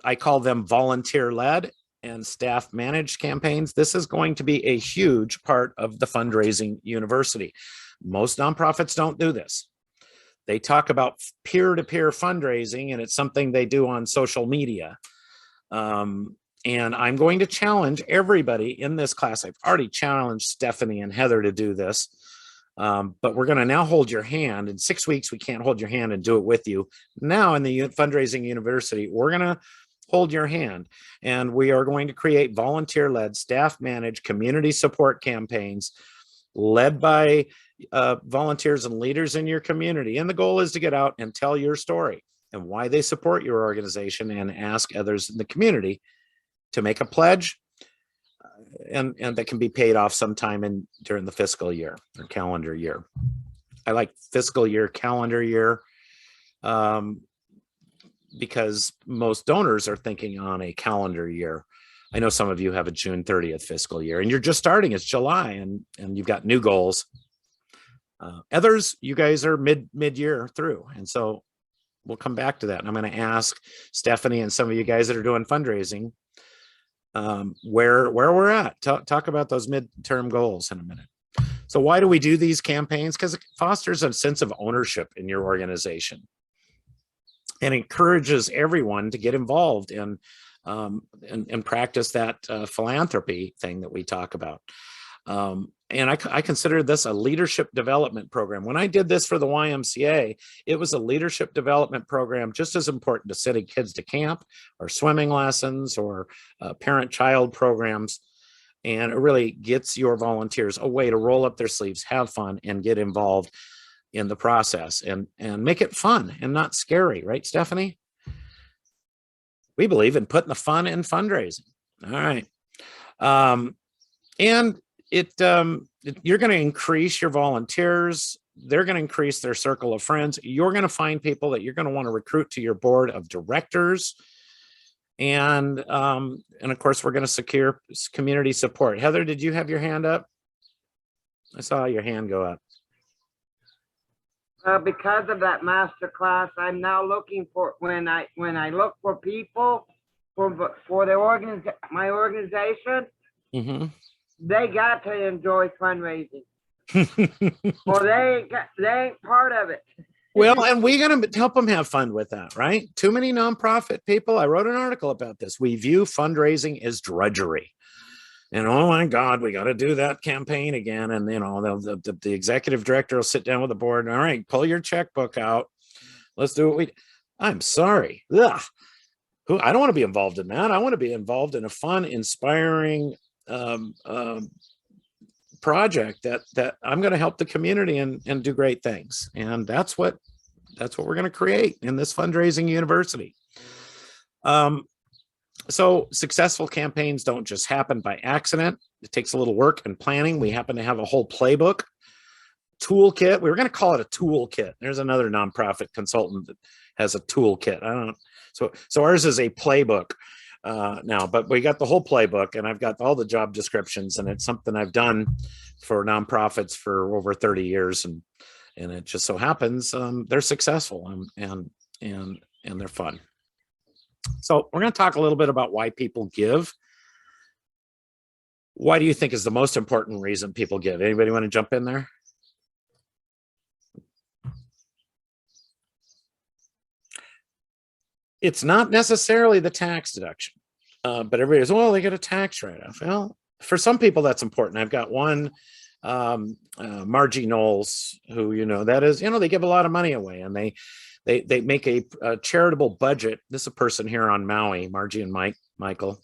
I call them volunteer-led and staff-managed campaigns. This is going to be a huge part of the Fundraising University. Most nonprofits don't do this. They talk about peer-to-peer fundraising, and it's something they do on social media. And I'm going to challenge everybody in this class. I've already challenged Stephanie and Heather to do this, but we're going to now hold your hand. In 6 weeks, we can't hold your hand and do it with you. Now in the Fundraising University, we're going to hold your hand, and we are going to create volunteer-led, staff-managed community support campaigns led by volunteers and leaders in your community. And the goal is to get out and tell your story and why they support your organization, and ask others in the community to make a pledge, and that can be paid off sometime during the fiscal year or calendar year. I like fiscal year, calendar year, because most donors are thinking on a calendar year. I know some of you have a June 30th fiscal year, and you're just starting. It's July, and you've got new goals. Others, you guys are mid-year through, and so we'll come back to that. And I'm going to ask Stephanie and some of you guys that are doing fundraising where we're at. Talk about those midterm goals in a minute. So why do we do these campaigns? Because it fosters a sense of ownership in your organization and encourages everyone to get involved in and practice that philanthropy thing that we talk about. And I consider this a leadership development program. When I did this for the YMCA, it was a leadership development program just as important to sending kids to camp or swimming lessons or parent-child programs. And it really gets your volunteers a way to roll up their sleeves, have fun, and get involved in the process and make it fun and not scary, right, Stephanie? We believe in putting the fun in fundraising. All right. And you're going to increase your volunteers. They're going to increase their circle of friends. You're going to find people that you're going to want to recruit to your board of directors. And of course, we're going to secure community support. Heather, did you have your hand up? I saw your hand go up. Because of that master class, I'm now looking for, when I look for people for the my organization, Mm-hmm. they got to enjoy fundraising. Or they ain't part of it. Well, and we're going to help them have fun with that, right? Too many nonprofit people. I wrote an article about this. We view fundraising as drudgery. And oh my God, we got to do that campaign again. And you know, the executive director will sit down with the board and, all right, pull your checkbook out. Let's do what I'm sorry. Ugh. I don't want to be involved in that. I want to be involved in a fun, inspiring project that I'm going to help the community and do great things. And that's what we're going to create in this Fundraising University. So successful campaigns don't just happen by accident. It takes a little work and planning. We happen to have a whole playbook, toolkit. We were going to call it a toolkit. There's another nonprofit consultant that has a toolkit. I don't know. So ours is a playbook now, but we got the whole playbook, and I've got all the job descriptions, and it's something I've done for nonprofits for over 30 years. And it just so happens they're successful and they're fun. So we're going to talk a little bit about why people give. Why do you think is the most important reason people give? Anybody want to jump in there? It's not necessarily the tax deduction, but everybody goes, well, they get a tax write-off. Well, for some people, that's important. I've got one, Margie Knowles, who, that is, they give a lot of money away, and they make a charitable budget. This is a person here on Maui, Margie and Michael.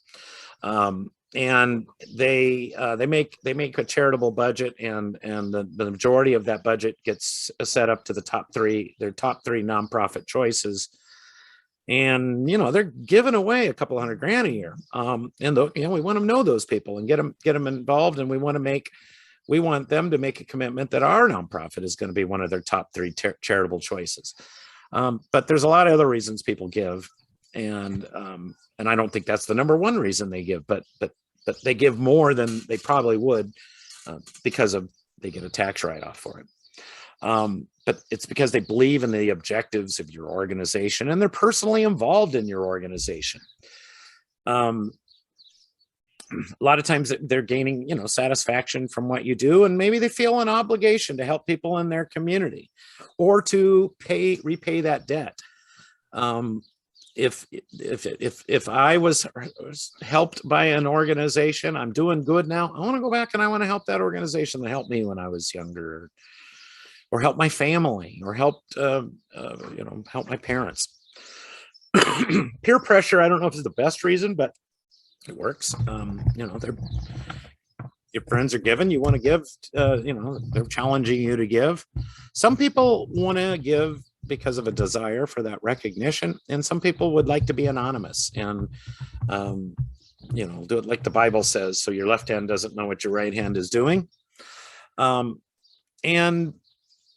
And they make a charitable budget, and the majority of that budget gets set up to their top three nonprofit choices. And, they're giving away a couple $100,000 a year. We want to know those people and get them involved. And we want them to make a commitment that our nonprofit is going to be one of their top 3 charitable choices. But there's a lot of other reasons people give. And I don't think that's the number one reason they give, but they give more than they probably would because they get a tax write-off for it. But it's because they believe in the objectives of your organization and they're personally involved in your organization. A lot of times they're gaining, satisfaction from what you do, and maybe they feel an obligation to help people in their community or to repay that debt. If I was helped by an organization, I'm doing good now, I want to go back and I want to help that organization that helped me when I was younger, or help my family, or help my parents. Peer pressure, I don't know if it's the best reason, but it works. Your friends are giving, you want to give, they're challenging you to give. Some people want to give because of a desire for that recognition, and some people would like to be anonymous and do it like the Bible says, so your left hand doesn't know what your right hand is doing. And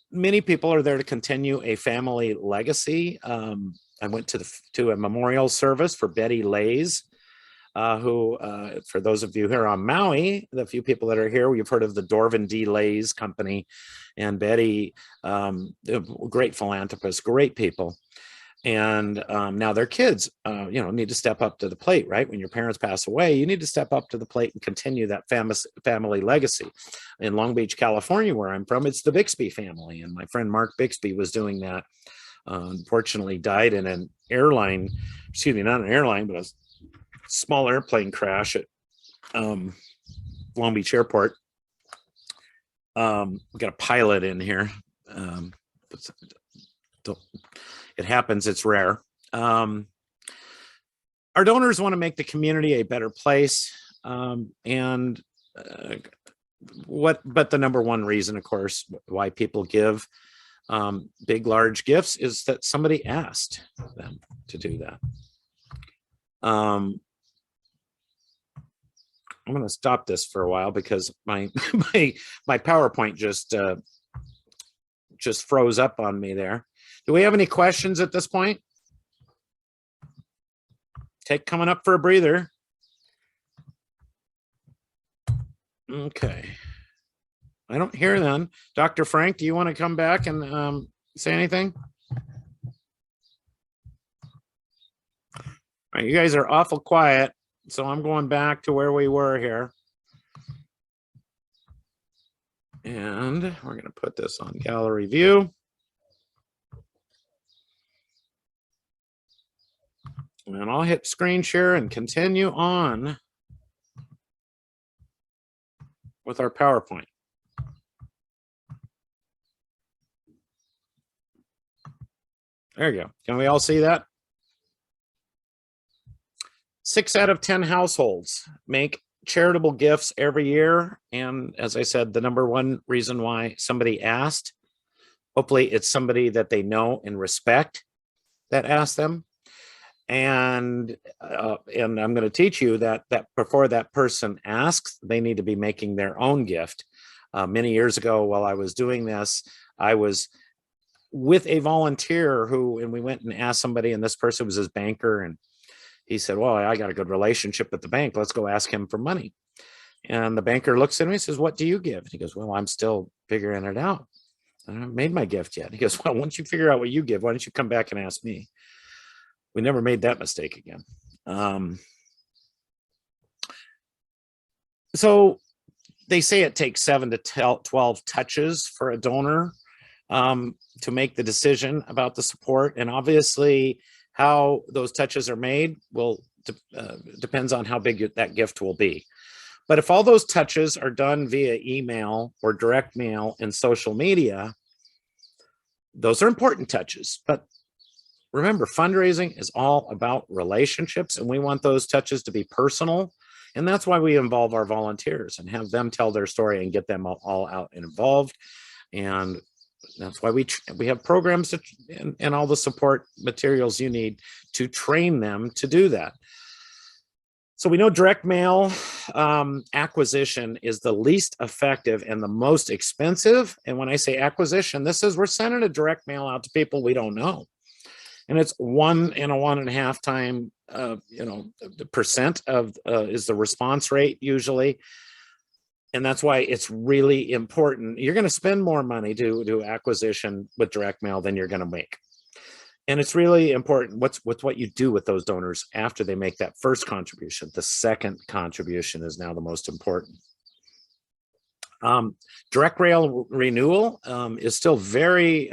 many people are there to continue a family legacy. I went to a memorial service for Betty Lays, who, for those of you here on Maui, the few people that are here, we've heard of the Dorvan D. Lays Company, and Betty, great philanthropist, great people. And now their kids, need to step up to the plate, right? When your parents pass away, you need to step up to the plate and continue that family legacy. In Long Beach, California, where I'm from, it's the Bixby family. And my friend Mark Bixby was doing that. Unfortunately died in an airline, not an airline, but a small airplane crash at Long Beach Airport. We got a pilot in here. It happens, it's rare. Our donors want to make the community a better place. But the number one reason, of course, why people give big, large gifts is that somebody asked them to do that. I'm going to stop this for a while because my PowerPoint just froze up on me there. Do we have any questions at this point? Coming up for a breather. Okay. I don't hear them. Dr. Frank, do you want to come back and say anything? All right, you guys are awful quiet, so I'm going back to where we were here. And we're going to put this on gallery view. And I'll hit screen share and continue on with our PowerPoint. There you go. Can we all see that? 6 out of 10 households make charitable gifts every year. And as I said, the number one reason why somebody asked, hopefully it's somebody that they know and respect that asked them. And I'm going to teach you that before that person asks, they need to be making their own gift. Many years ago, while I was doing this, I was with a volunteer and we went and asked somebody, and this person was his banker, and he said, well, I got a good relationship with the bank. Let's go ask him for money. And the banker looks at me and says, what do you give? And he goes, well, I'm still figuring it out. I haven't made my gift yet. He goes, well, once you figure out what you give, why don't you come back and ask me? We never made that mistake again. So they say it takes 7 to 12 touches for a donor to make the decision about the support. And obviously how those touches are made depends on how big that gift will be. But if all those touches are done via email or direct mail and social media, those are important touches. But remember, fundraising is all about relationships, and we want those touches to be personal. And that's why we involve our volunteers and have them tell their story and get them all out and involved. And that's why we have programs and all the support materials you need to train them to do that. So we know direct mail acquisition is the least effective and the most expensive. And when I say acquisition, this is we're sending a direct mail out to people we don't know. And it's 1.5 times, the percent of is the response rate usually. And that's why it's really important. You're going to spend more money to do acquisition with direct mail than you're going to make. And it's really important what you do with those donors after they make that first contribution. The second contribution is now the most important. Direct mail renewal is still very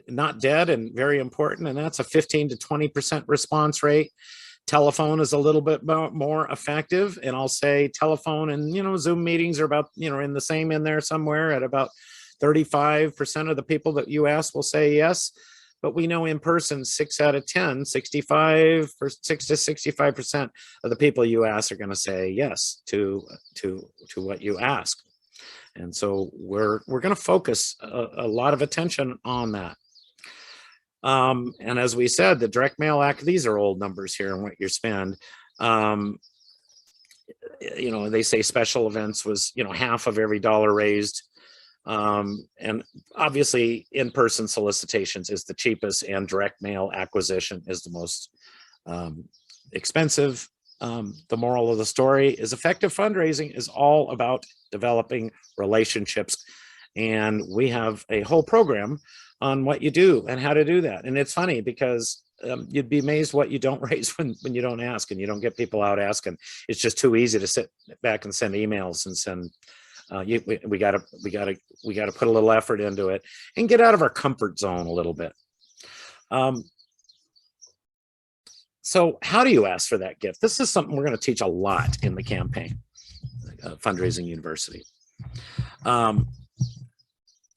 not dead and very important, and that's a 15 to 20% response rate. Telephone is a little bit more effective, and I'll say telephone and Zoom meetings are about in the same in there somewhere at about 35% of the people that you ask will say yes. But we know in person, 6 out of 10, 6 to 65% of the people you ask are going to say yes to what you ask. And so we're going to focus a lot of attention on that. And as we said, the direct mail act, these are old numbers here and what you spend. They say special events was, half of every dollar raised. And obviously in-person solicitations is the cheapest and direct mail acquisition is the most expensive. The moral of the story is effective fundraising is all about developing relationships. And we have a whole program on what you do and how to do that. And it's funny because you'd be amazed what you don't raise when you don't ask and you don't get people out asking. It's just too easy to sit back and send emails and send we got to put a little effort into it and get out of our comfort zone a little bit. So how do you ask for that gift? This is something we're going to teach a lot in the campaign, Fundraising University.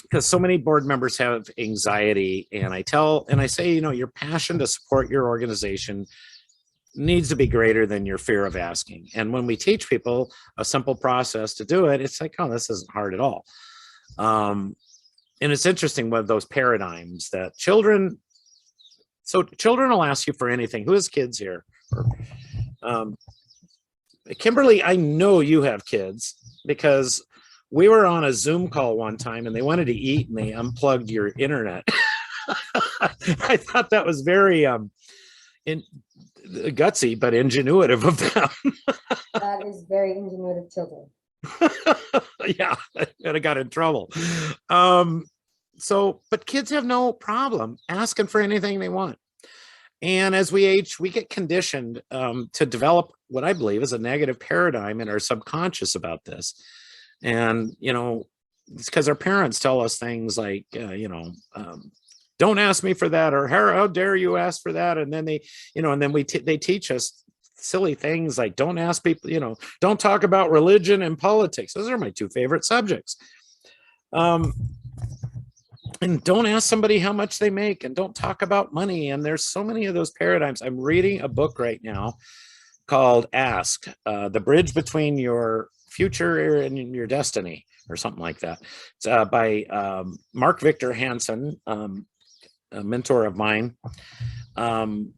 Because so many board members have anxiety, and I say, your passion to support your organization needs to be greater than your fear of asking. And when we teach people a simple process to do it, it's like, oh, this isn't hard at all. And it's interesting with those paradigms that children will ask you for anything. Who has kids here? Kimberly, I know you have kids because we were on a Zoom call one time and they wanted to eat and they unplugged your internet. I thought that was very gutsy, but ingenuitive of them. That is very ingenuitive children. Yeah, and I got in trouble. But kids have no problem asking for anything they want. And as we age, we get conditioned to develop what I believe is a negative paradigm in our subconscious about this. And, it's because our parents tell us things like, don't ask me for that, or how dare you ask for that? And then they teach us silly things like don't ask people, don't talk about religion and politics. Those are my two favorite subjects. And don't ask somebody how much they make, and don't talk about money. And there's so many of those paradigms. I'm reading a book right now called Ask, The Bridge Between Your Future and Your Destiny, or something like that. It's by Mark Victor Hansen, a mentor of mine. And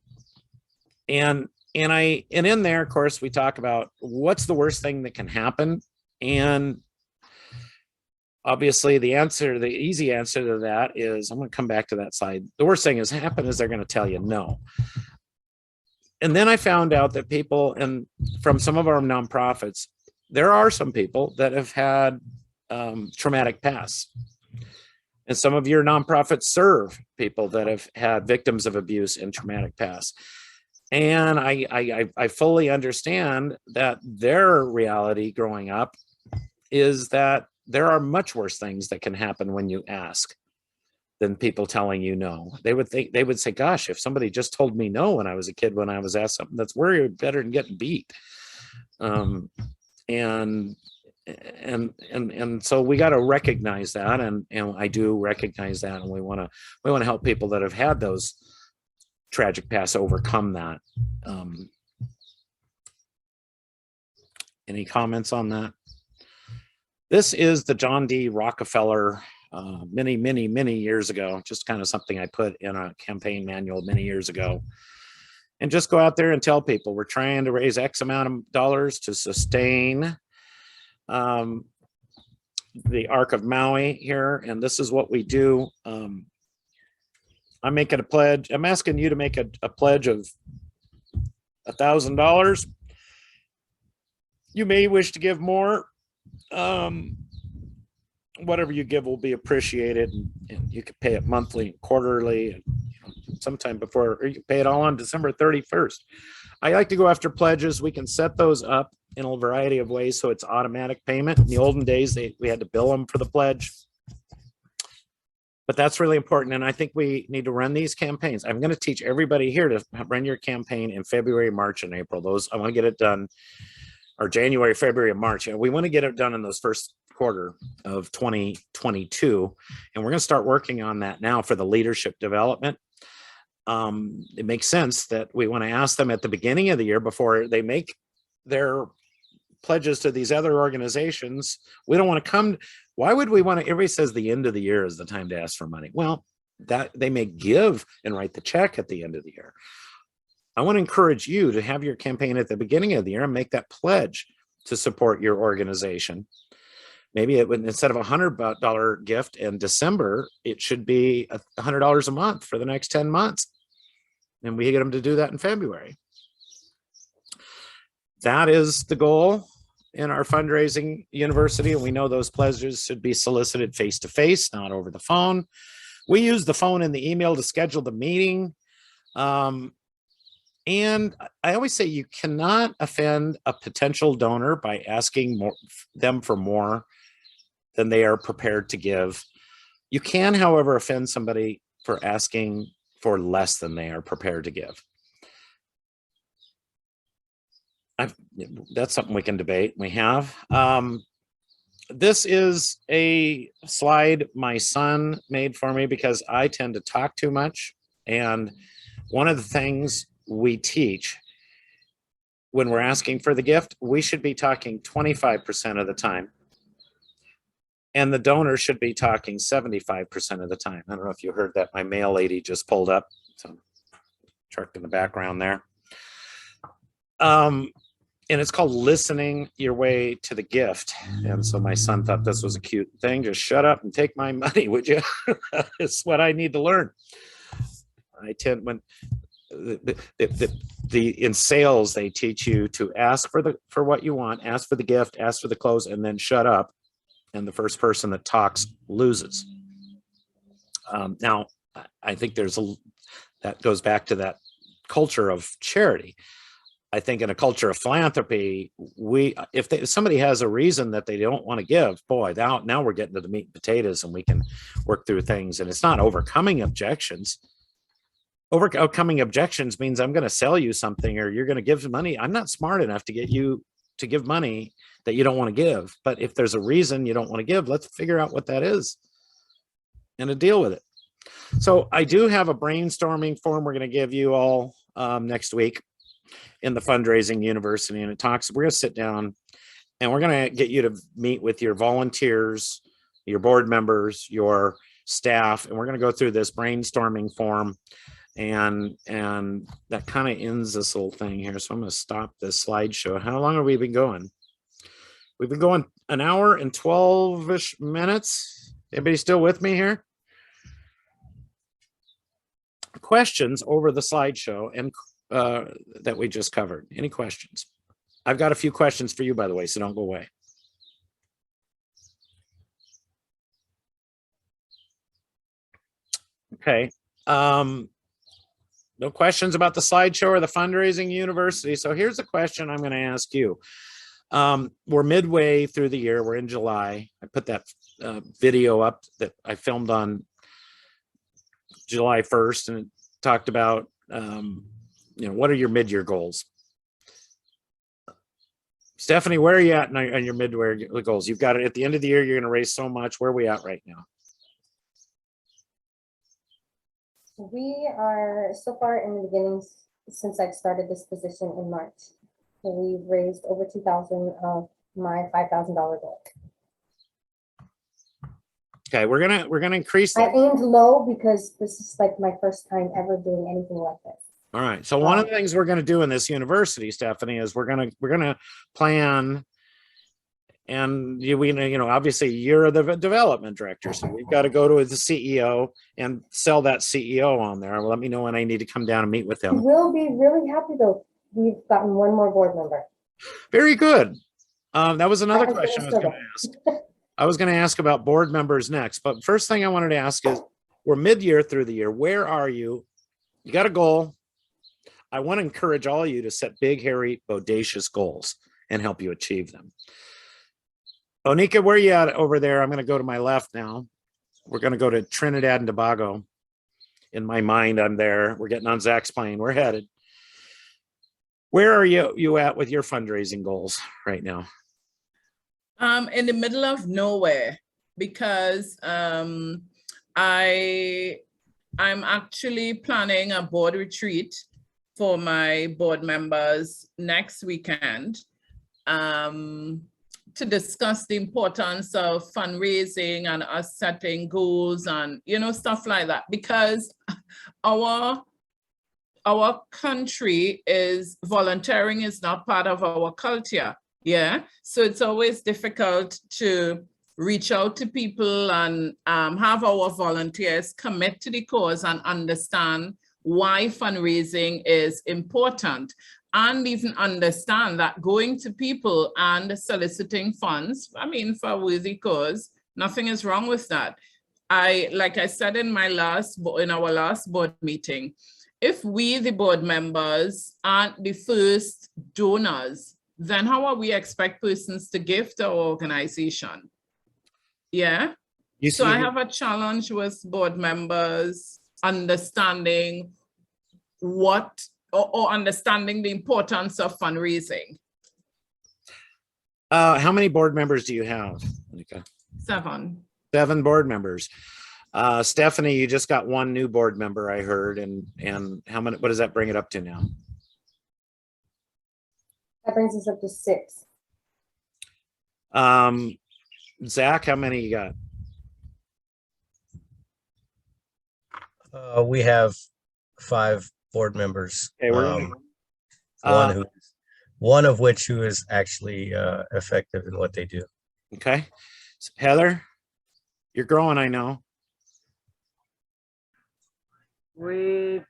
in there, of course, we talk about what's the worst thing that can happen. And obviously the easy answer to that is, I'm going to come back to that slide. The worst thing has happened is they're going to tell you no. And then I found out that people, and from some of our nonprofits, there are some people that have had traumatic past. And some of your nonprofits serve people that have had victims of abuse and traumatic past. And I fully understand that their reality growing up is that there are much worse things that can happen when you ask than people telling you no. They would say, gosh, if somebody just told me no when I was a kid, when I was asked something, that's way better than getting beat. And so we got to recognize that, and I do recognize that, and we want to help people that have had those tragic past overcome that. Any comments on that? This is the John D. Rockefeller many years ago, just kind of something I put in a campaign manual many years ago. And just go out there and tell people we're trying to raise X amount of dollars to sustain the Arc of Maui here. And this is what we do. I'm making a pledge. I'm asking you to make a pledge of $1,000. You may wish to give more. Whatever you give will be appreciated, and you can pay it monthly, quarterly, and sometime before, or you can pay it all on December 31st. I like to go after pledges. We can set those up in a variety of ways so it's automatic payment. In the olden days, we had to bill them for the pledge. But that's really important, and I think we need to run these campaigns. I'm going to teach everybody here to run your campaign in February, March, and April. Those I want to get it done, or January, February, and March. We want to get it done in those first quarter of 2022, and we're going to start working on that now for the leadership development. It makes sense that we want to ask them at the beginning of the year before they make their pledges to these other organizations. We don't want to come. Why would we want to? Everybody says the end of the year is the time to ask for money. Well, that they may give and write the check at the end of the year. I want to encourage you to have your campaign at the beginning of the year and make that pledge to support your organization. Maybe it would, instead of $100 gift in December, it should be $100 a month for the next 10 months. And we get them to do that in February. That is the goal in our fundraising university. And we know those pledges should be solicited face-to-face, not over the phone. We use the phone and the email to schedule the meeting. And I always say you cannot offend a potential donor by asking them for more than they are prepared to give. You can, however, offend somebody for asking for less than they are prepared to give. That's something we can debate. We have. This is a slide my son made for me because I tend to talk too much. And one of the things we teach when we're asking for the gift, we should be talking 25% of the time. And the donor should be talking 75% of the time. I don't know if you heard that. My mail lady just pulled up. Some truck in the background there. And it's called listening your way to the gift. And so my son thought this was a cute thing. Just shut up and take my money, would you? It's what I need to learn. I tend, when in sales, they teach you to ask for what you want, ask for the gift, ask for the close, and then shut up. And the first person that talks loses. Now, I think that goes back to that culture of charity. I think in a culture of philanthropy, if somebody has a reason that they don't want to give, boy, now we're getting to the meat and potatoes, and we can work through things. And it's not overcoming objections. Overcoming objections means I'm going to sell you something, or you're going to give money. I'm not smart enough to get you to give money that you don't want to give. But if there's a reason you don't want to give, let's figure out what that is and to deal with it. So I do have a brainstorming form we're going to give you all next week in the Fundraising University. And we're going to sit down and we're going to get you to meet with your volunteers, your board members, your staff, and we're going to go through this brainstorming form. And that kind of ends this little thing here. So I'm going to stop this slideshow. How long have we been going? We've been going an hour and 12-ish minutes. Everybody still with me here? Questions over the slideshow and that we just covered. Any questions? I've got a few questions for you, by the way, so don't go away. Okay. No questions about the slideshow or the Fundraising University. So here's a question I'm going to ask you. We're midway through the year. We're in July. I put that video up that I filmed on July 1st, and it talked about, what are your mid-year goals? Stephanie, where are you at on your mid-year goals? You've got it at the end of the year. You're going to raise so much. Where are we at right now? We are so far in the beginnings since I've started this position in March. So we've raised over $2,000 of my $5,000 goal. Okay, we're gonna increase I that. aimed low because this is like my first time ever doing anything like this. All right. So one of the things we're going to do in this university, Stephanie, is we're gonna plan, and obviously you're the development director, so we've got to go to the CEO and sell that CEO on there. Let me know when I need to come down and meet with You him. will be really happy though. We've gotten one more board member. Very good. That was another I question I was finished going to ask. I was going to ask about board members next, but first thing I wanted to ask is, we're mid-year through the year. Where are you? You got a goal. I want to encourage all of you to set big, hairy, bodacious goals and help you achieve them. Onika, where are you at over there? I'm going to go to my left now. We're going to go to Trinidad and Tobago. In my mind, I'm there. We're getting on Zach's plane. We're headed. Where are you at with your fundraising goals right now? In the middle of nowhere, because I'm actually planning a board retreat for my board members next weekend to discuss the importance of fundraising and us setting goals and stuff like that, because our country is volunteering is not part of our culture. Yeah, so it's always difficult to reach out to people and have our volunteers commit to the cause and understand why fundraising is important, and even understand that going to people and soliciting funds, for a worthy cause, nothing is wrong with that. Like I said in our last board meeting, if we, the board members, aren't the first donors, then how are we expect persons to give to our organization? Yeah. So I have a challenge with board members understanding what or understanding the importance of fundraising. How many board members do you have, Monica? 7. 7 board members. Stephanie, you just got 1 new board member, I heard, and how many? What does that bring it up to now? That brings us up to 6. Zach, how many you got? We have 5 board members. Okay, One of which who is actually effective in what they do. Okay. So Heather, you're growing, I know. We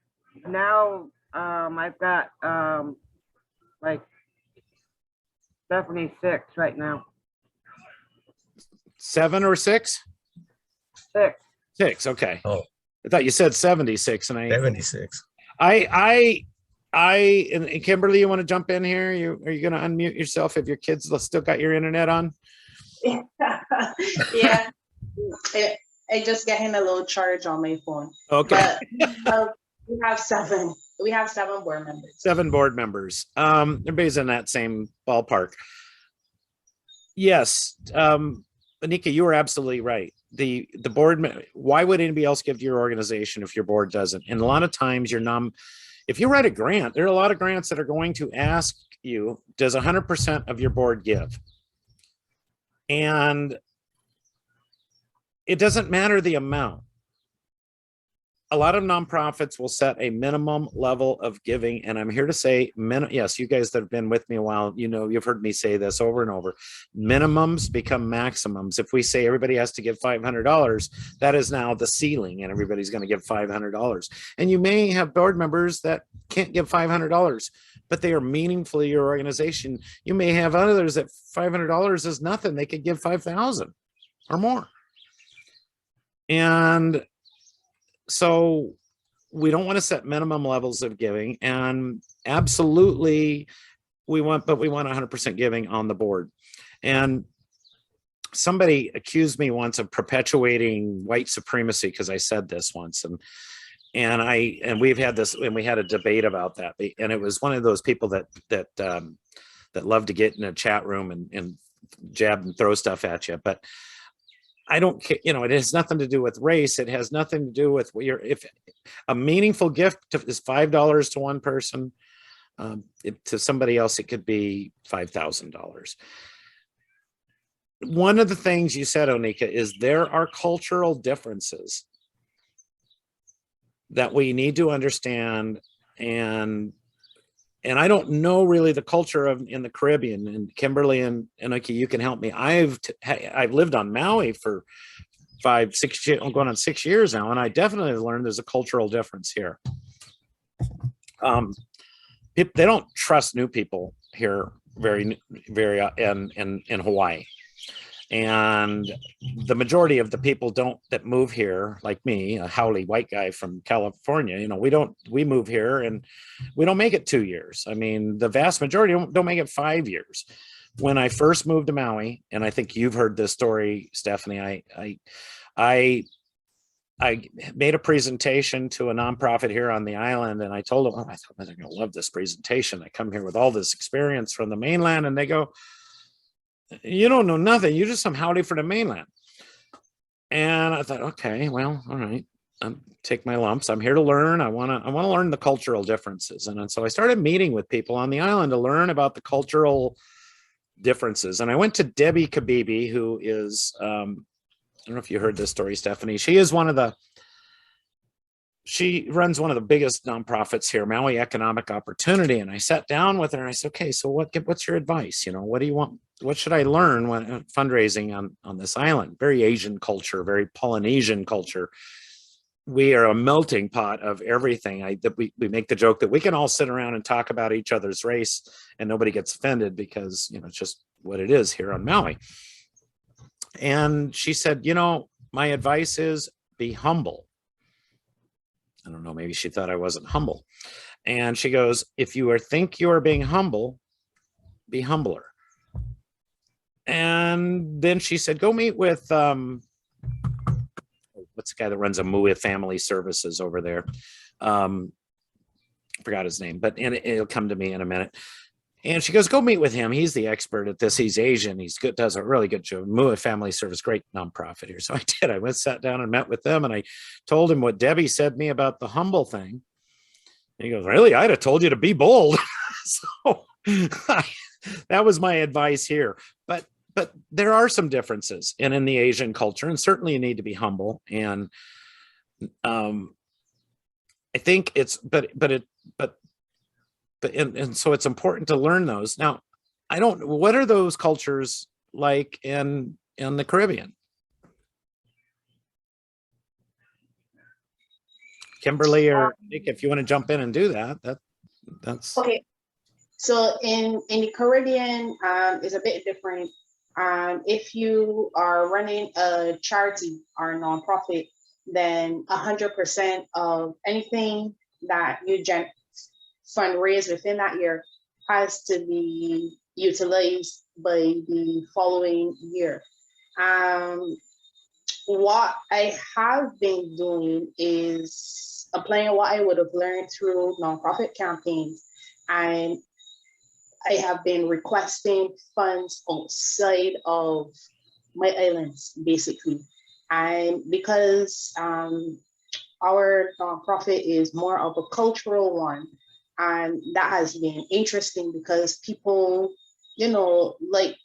now, I've got like definitely 6 right now. 7 or 6? 6. 6. Okay. Oh, I thought you said 76, and 76. And Kimberly, you want to jump in here? Are you going to unmute yourself if your kids still got your internet on? Yeah. I just getting a little charge on my phone. Okay. But we have 7. We have 7 board members. 7 board members. Everybody's in that same ballpark. Yes. Anika, you were absolutely right. The board, why would anybody else give to your organization if your board doesn't? And a lot of times if you write a grant, there are a lot of grants that are going to ask you, does 100% of your board give? And it doesn't matter the amount. A lot of nonprofits will set a minimum level of giving, and I'm here to say, yes, you guys that have been with me a while, you've heard me say this over and over. Minimums become maximums. If we say everybody has to give $500, that is now the ceiling, and everybody's going to give $500. And you may have board members that can't give $500, but they are meaningful to your organization. You may have others that $500 is nothing. They could give $5,000 or more. And so we don't want to set minimum levels of giving, and absolutely we want 100% giving on the board. And somebody accused me once of perpetuating white supremacy because I said this once, and we've had this, and we had a debate about that, and it was one of those people that love to get in a chat room and jab and throw stuff at you, but I don't care, it has nothing to do with race. It has nothing to do with if a meaningful gift is $5 to one person, to somebody else, it could be $5,000. one of the things you said, Onika, is there are cultural differences that we need to understand. And I don't know really the culture in the Caribbean, and Kimberly and Onika, you can help me. I've lived on Maui for 5, 6 years, I'm going on 6 years now, and I definitely learned there's a cultural difference here. They don't trust new people here very in Hawaii. And the majority of the people that move here, like me, a haole white guy from California, you know, we move here and we don't make it 2 years. I mean, the vast majority don't make it 5 years. When I first moved to Maui, and I think you've heard this story, Stephanie, I made a presentation to a nonprofit here on the island, and I told them, oh, I thought they're going to love this presentation. I come here with all this experience from the mainland, and they go, you don't know nothing. You're just some howdy for the mainland. And I thought, okay, well, all right. Take my lumps. I'm here to learn. I want to learn the cultural differences. And so I started meeting with people on the island to learn about the cultural differences. And I went to Debbie Kabibi, who is, I don't know if you heard this story, Stephanie. She runs one of the biggest nonprofits here, Maui Economic Opportunity. And I sat down with her and I said, okay, so what's your advice? You know, what do you want? What should I learn when fundraising on this island? Very Asian culture, very Polynesian culture. We are a melting pot of everything. We make the joke that we can all sit around and talk about each other's race and nobody gets offended because, you know, it's just what it is here on Maui. And she said, you know, my advice is be humble. I don't know, maybe she thought I wasn't humble. And she goes, if you think you are being humble, be humbler. And then she said, go meet with, what's the guy that runs Amua Family Services over there? Forgot his name, but it'll come to me in a minute. And she goes, go meet with him. He's the expert at this. He's Asian. He's good, does a really good job. Mua Family Service, great nonprofit here. So I did. I sat down and met with them, and I told him what Debbie said to me about the humble thing. And he goes, really? I'd have told you to be bold. So that was my advice here. But there are some differences in the Asian culture, and certainly you need to be humble. And I think and so it's important to learn those. Now, what are those cultures like in the Caribbean? Kimberly or Nick, if you want to jump in and do that's okay. So in the Caribbean, is a bit different. If you are running a charity or a nonprofit, then 100% of anything that you fundraise within that year has to be utilized by the following year. What I have been doing is applying what I would have learned through nonprofit campaigns, and I have been requesting funds outside of my islands, basically. And because our nonprofit is more of a cultural one, and that has been interesting because people, you know, like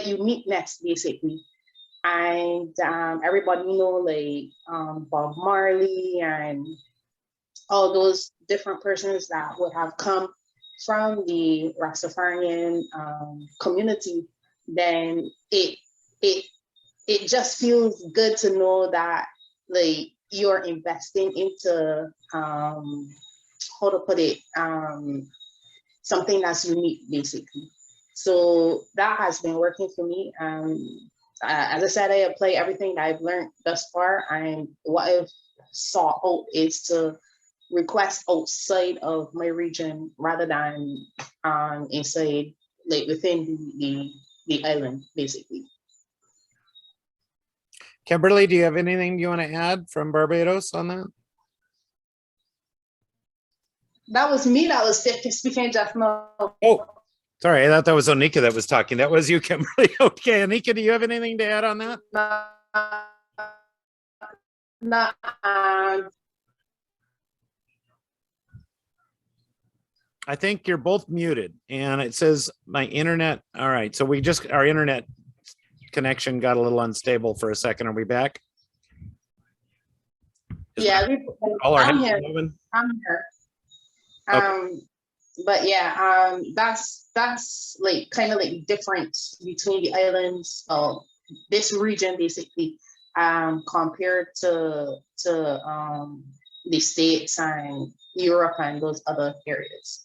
uniqueness, basically. And everybody, you know, like Bob Marley and all those different persons that would have come from the Rastafarian community, then it just feels good to know that like you're investing into how to put it, something that's unique, basically. So that has been working for me. As I said, I apply everything that I've learned thus far, and what I've sought out is to request outside of my region rather than inside, like within the island, basically. Kimberly, do you have anything you want to add from Barbados on that? That was me that was speaking just now. Oh, sorry. I thought that was Onika that was talking. That was you, Kimberly. Okay, Onika, do you have anything to add on that? I think you're both muted, and it says my internet. All right, so our internet connection got a little unstable for a second. Are we back? Yeah, All our I'm heads here. moving? I'm here. Okay. But yeah, that's like kind of like different between the islands, this region basically, compared to the States and Europe and those other areas.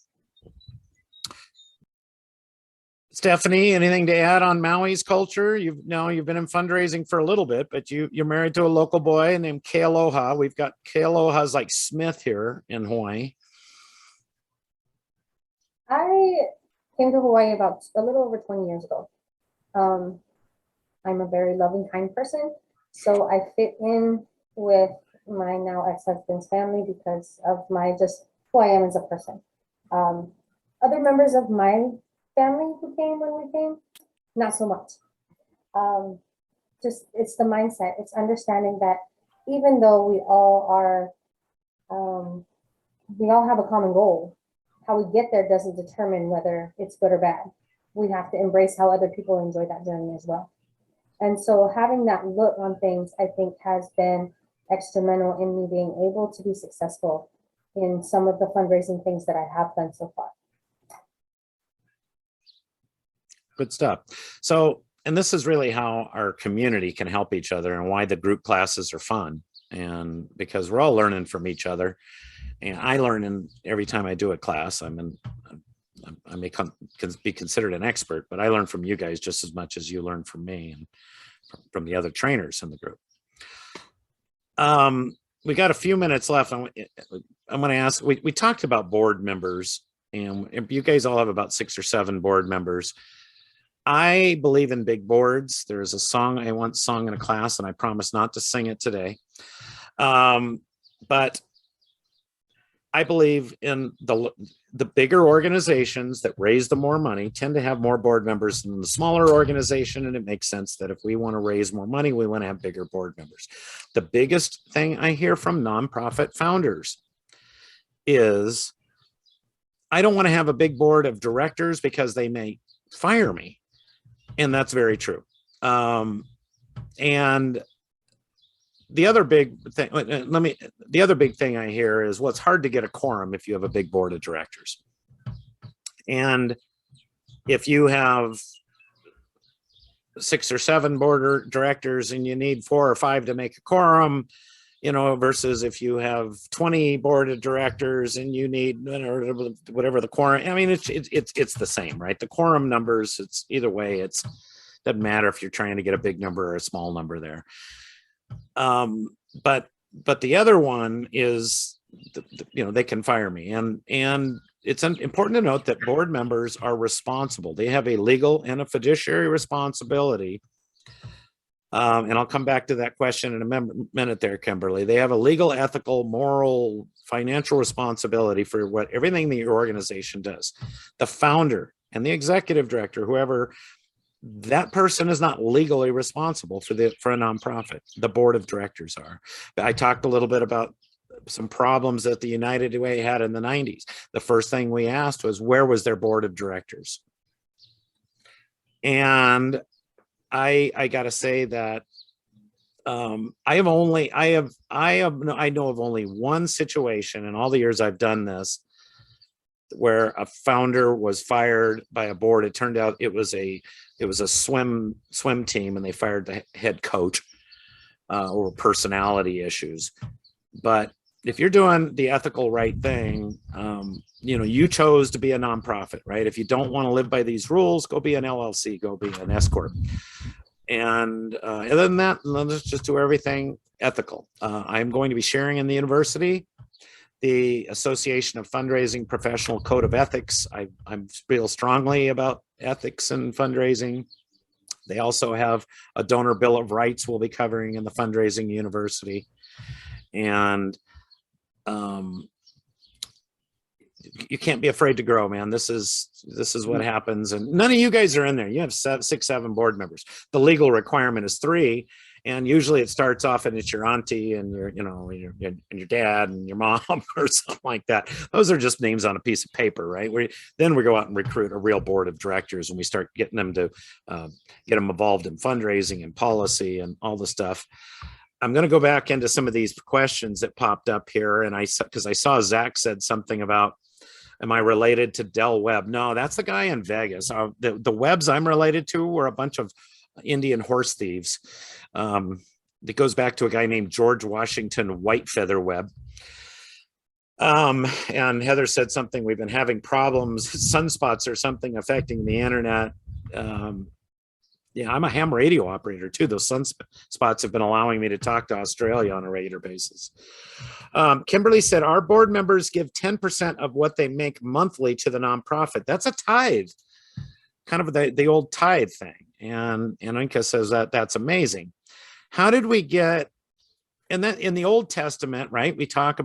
Stephanie, anything to add on Maui's culture? You've been in fundraising for a little bit, but you're married to a local boy named Kealoha. We've got Kealoha's like Smith here in Hawaii. I came to Hawaii about a little over 20 years ago. I'm a very loving, kind person, so I fit in with my now ex-husband's family because of just who I am as a person. Other members of my family who came when we came, not so much. Just it's the mindset. It's understanding that even though we all have a common goal, how we get there doesn't determine whether it's good or bad. We have to embrace how other people enjoy that journey as well. And so having that look on things, I think, has been instrumental in me being able to be successful in some of the fundraising things that I have done so far. Good stuff. So, and this is really how our community can help each other and why the group classes are fun. And because we're all learning from each other. And I learn every time I do a class. I may be considered an expert, but I learn from you guys just as much as you learn from me and from the other trainers in the group. We got a few minutes left. I'm going to ask, we talked about board members, and you guys all have about 6 or 7 board members. I believe in big boards. There's a song I once sung in a class, and I promise not to sing it today. But I believe in the bigger organizations that raise the more money tend to have more board members than the smaller organization. And it makes sense that if we want to raise more money, we want to have bigger board members. The biggest thing I hear from nonprofit founders is, I don't want to have a big board of directors because they may fire me. And that's very true. And the other big thing, the other big thing I hear is, well, it's hard to get a quorum if you have a big board of directors. And if you have 6 or 7 board of directors and you need 4 or 5 to make a quorum, versus if you have 20 board of directors and you need whatever the quorum. I mean, it's the same, right? The quorum numbers, it's either way. It doesn't matter if you're trying to get a big number or a small number there. But the other one is, they can fire me, and it's important to note that board members are responsible. They have a legal and a fiduciary responsibility. And I'll come back to that question in a minute there, Kimberly. They have a legal, ethical, moral, financial responsibility for everything the organization does. The founder and the executive director, whoever, that person is not legally responsible for a nonprofit. The board of directors are. I talked a little bit about some problems that the United Way had in the 90s. The first thing we asked was, where was their board of directors? And I got to say that I know of only one situation in all the years I've done this where a founder was fired by a board. It turned out it was a swim team, and they fired the head coach over personality issues. But if you're doing the ethical right thing, you chose to be a nonprofit, right? If you don't want to live by these rules, go be an LLC, go be an S corp. And other than that, let's just do everything ethical. I'm going to be sharing in the university the Association of Fundraising Professional Code of Ethics. I feel strongly about ethics and fundraising. They also have a donor bill of rights we'll be covering in the Fundraising University. And you can't be afraid to grow, man. This is what happens. And none of you guys are in there. You have 6, 7 board members. The legal requirement is 3. And usually it starts off and it's your auntie and your dad and your mom or something like that. Those are just names on a piece of paper, right? Then we go out and recruit a real board of directors, and we start getting them to get them involved in fundraising and policy and all the stuff. I'm going to go back into some of these questions that popped up here. And because I saw Zach said something about, am I related to Del Webb? No, that's the guy in Vegas. The Webbs I'm related to were a bunch of Indian horse thieves. It goes back to a guy named George Washington Whitefeather Webb. And Heather said something, we've been having problems, sunspots or something affecting the internet. Yeah, I'm a ham radio operator too. Those sunspots have been allowing me to talk to Australia on a regular basis. Kimberly said, our board members give 10% of what they make monthly to the nonprofit. That's a tithe, kind of the old tithe thing. And Inka says that's amazing. How did we get, and then in the Old Testament, right? We tithe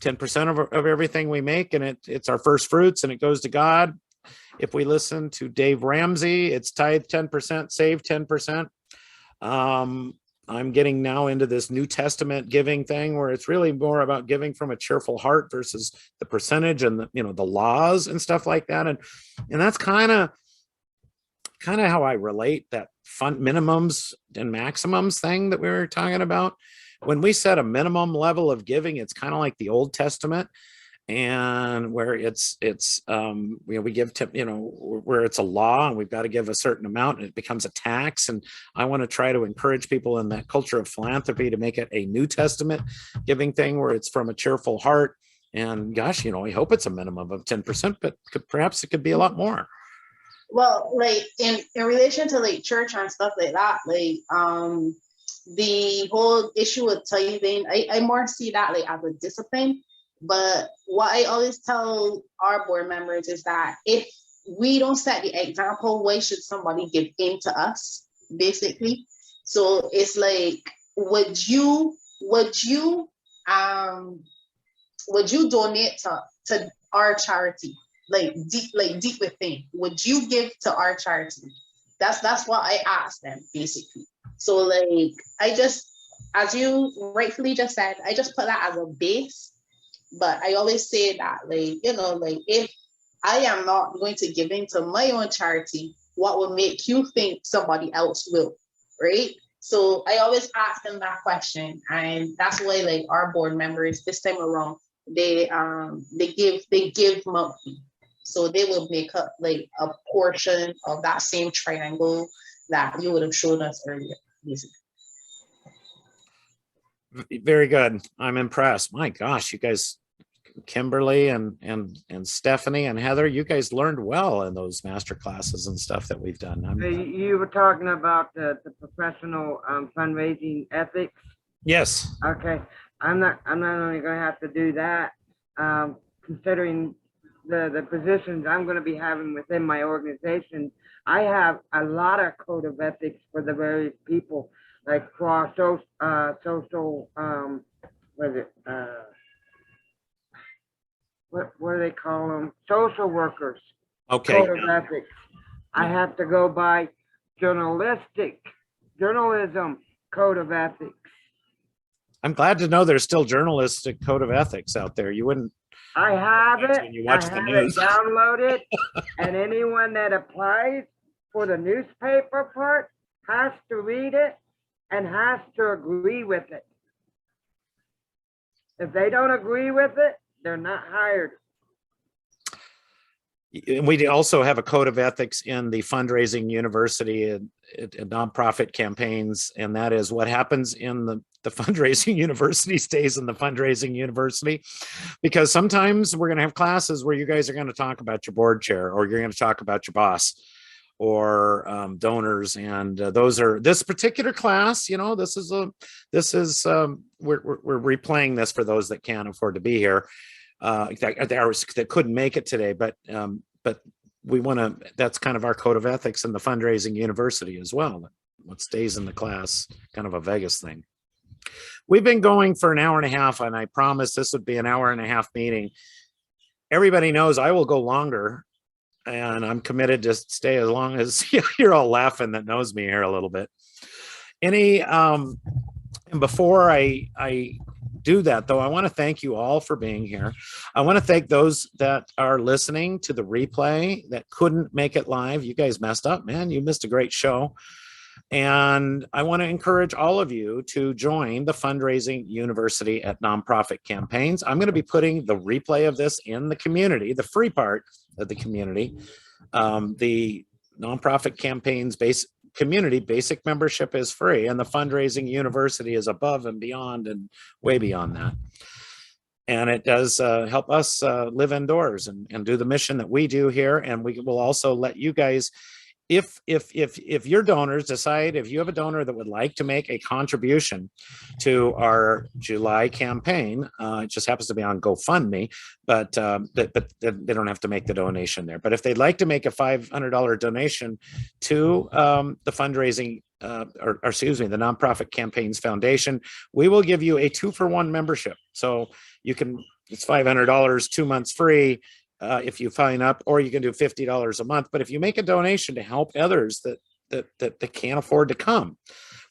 10% of everything we make, and it's our first fruits, and it goes to God. If we listen to Dave Ramsey, it's tithe 10%, save 10%. I'm getting now into this New Testament giving thing where it's really more about giving from a cheerful heart versus the percentage and the laws and stuff like that. And that's kind of how I relate that fund minimums and maximums thing that we were talking about. When we set a minimum level of giving, it's kind of like the Old Testament, and where it's we give where it's a law and we've got to give a certain amount and it becomes a tax. And I want to try to encourage people in that culture of philanthropy to make it a New Testament giving thing where it's from a cheerful heart. And gosh, I hope it's a minimum of 10%, but perhaps it could be a lot more. Well, like in relation to like church and stuff like that, like the whole issue with tithing, I more see that like as a discipline. But what I always tell our board members is that if we don't set the example, why should somebody give in to us, basically? So it's like, would you donate to our charity? Like deep within, would you give to our charity? That's what I asked them, basically. So like, I just, as you rightfully just said, I just put that as a base. But I always say that, like, like if I am not going to give into my own charity, what will make you think somebody else will, right? So I always ask them that question, and that's why like our board members this time around, they give monthly. So they will make up like a portion of that same triangle that you would have shown us earlier, basically. Very good. I'm impressed. My gosh, you guys, Kimberly and Stephanie and Heather, you guys learned well in those master classes and stuff that we've done. You were talking about the professional fundraising ethics. Yes. Okay. I'm not only going to have to do that, considering the positions I'm going to be having within my organization. I have a lot of code of ethics for the various people, like for our social, what do they call them? Social workers. Okay. Code of ethics. I have to go by journalism code of ethics. I'm glad to know there's still journalistic code of ethics out there. You wouldn't. I have it. When you watch the I have news. it downloaded, and anyone that applies for the newspaper part has to read it and has to agree with it. If they don't agree with it, they're not hired. We also have a code of ethics in the Fundraising University and nonprofit campaigns, and that is what happens in the Fundraising University stays in the Fundraising University, because sometimes we're going to have classes where you guys are going to talk about your board chair, or you're going to talk about your boss, or donors, and those are this particular class. We're replaying this for those that can't afford to be here. That couldn't make it today, but we want to. That's kind of our code of ethics in the Fundraising University as well. What stays in the class, kind of a Vegas thing. We've been going for an hour and a half, and I promised this would be an hour and a half meeting. everybody knows I will go longer, and I'm committed to stay as long as you're all laughing that knows me here a little bit. And before I do that, though, I want to thank you all for being here. I want to thank those that are listening to the replay that couldn't make it live. You guys messed up, man. You missed a great show. And I want to encourage all of you to join the Fundraising University at Nonprofit Campaigns. I'm going to be putting the replay of this in the community, the free part of the community. The Nonprofit Campaigns community basic membership is free, and the Fundraising University is above and beyond and way beyond that. And it does help us live indoors and do the mission that we do here. And we will also let you guys, if your donors decide, if you have a donor that would like to make a contribution to our July campaign, it just happens to be on GoFundMe, but they don't have to make the donation there. But if they'd like to make a $500 donation to the fundraising, or excuse me, the Nonprofit Campaigns Foundation, we will give you a 2-for-1 membership. So you can, it's $500, 2 months free. If you sign up, or you can do $50 a month. But if you make a donation to help others that can't afford to come,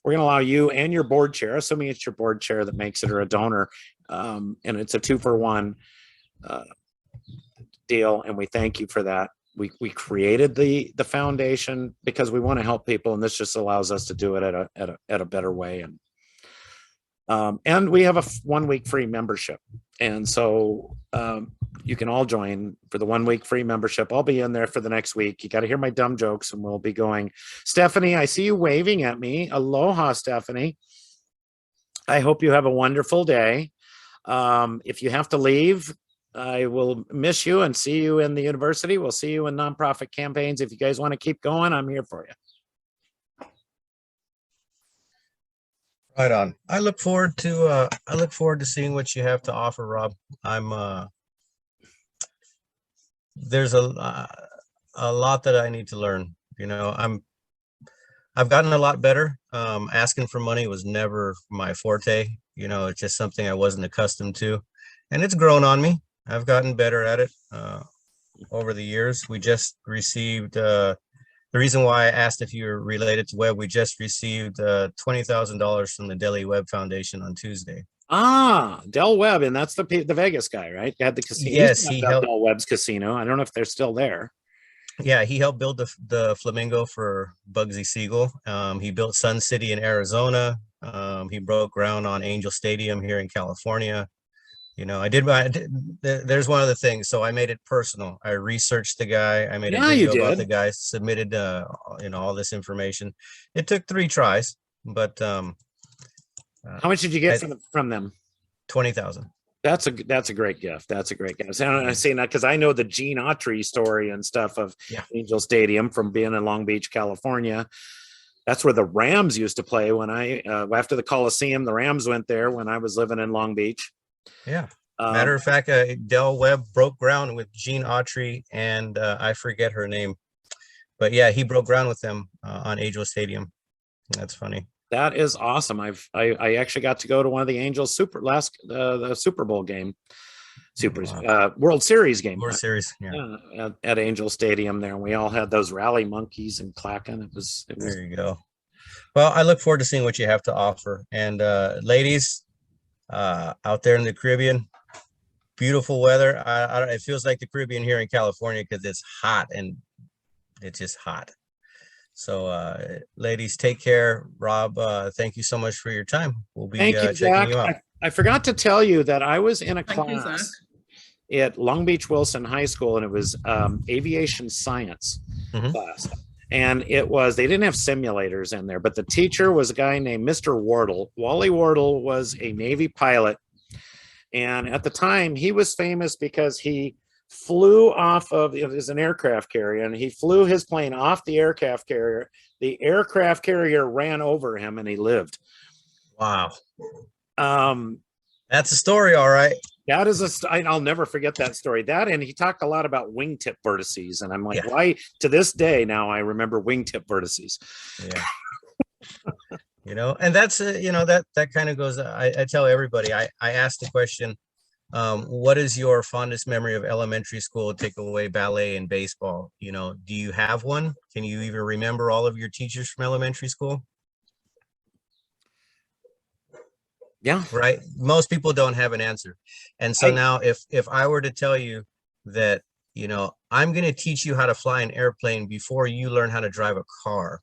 we're going to allow you and your board chair, assuming it's your board chair that makes it, or a donor, and it's a 2-for-1 deal. And we thank you for that. We created the foundation because we want to help people, and this just allows us to do it at a better way. And we have a 1-week free membership, and so you can all join for the 1-week free membership. I'll be in there for the next week. You got to hear my dumb jokes, and we'll be going. Stephanie, I see you waving at me. Aloha, Stephanie. I hope you have a wonderful day. If you have to leave, I will miss you and see you in the university. We'll see you in Nonprofit Campaigns. If you guys want to keep going, I'm here for you. Right on. I look forward to seeing what you have to offer, Rob. There's a lot that I need to learn. You know, I've gotten a lot better. Asking for money was never my forte. You know, it's just something I wasn't accustomed to, and it's grown on me. I've gotten better at it over the years. We just received the reason why I asked if you're related to Webb, we just received $20,000 from the Delhi Webb Foundation on Tuesday. Ah, Del Webb, and that's the Vegas guy, right? He had the casino. Yes, he helped Del Webb's casino. I don't know if they're still there. Yeah, he helped build the Flamingo for Bugsy Siegel. He built Sun City in Arizona. He broke ground on Angel Stadium here in California. You know, there's one other thing. So I made it personal. I researched the guy. I made a video about the guy, submitted, all this information. It took 3 tries, but how much did you get from them? 20,000. That's a great gift. That's a great gift. And I say that because I know the Gene Autry story and stuff of Angel Stadium from being in Long Beach, California. That's where the Rams used to play when after the Coliseum, the Rams went there when I was living in Long Beach. Yeah. Matter of fact, Del Webb broke ground with Gene Autry and I forget her name, but yeah, he broke ground with them on Angel Stadium. That's funny. That is awesome. I actually got to go to one of the Angels the Super Bowl game, World Series game. World Series, yeah. At Angel Stadium there. And we all had those rally monkeys and clacking. It was there you go. Well, I look forward to seeing what you have to offer. And ladies, out there in the Caribbean, beautiful weather. It feels like the Caribbean here in California because it's hot, and it's just hot. So ladies, take care. Rob, thank you so much for your time. We'll be checking you out. I forgot to tell you that I was in a class at Long Beach Wilson High School, and it was aviation science class. And they didn't have simulators in there, but the teacher was a guy named Mr. Wardle. Wally Wardle was a Navy pilot. And at the time, he was famous because he flew off of, it was an aircraft carrier, and he flew his plane off the aircraft carrier. The aircraft carrier ran over him and he lived. Wow. That's a story. All right. That is I'll never forget that story. That, and he talked a lot about wingtip vertices, and I'm like, why? To this day, now I remember wingtip vertices. Yeah. And that's that kind of goes. I tell everybody. I asked the question, What is your fondest memory of elementary school? Take away ballet and baseball. You know, do you have one? Can you even remember all of your teachers from elementary school? Yeah. Right. Most people don't have an answer. And so now if I were to tell you that, you know, I'm going to teach you how to fly an airplane before you learn how to drive a car.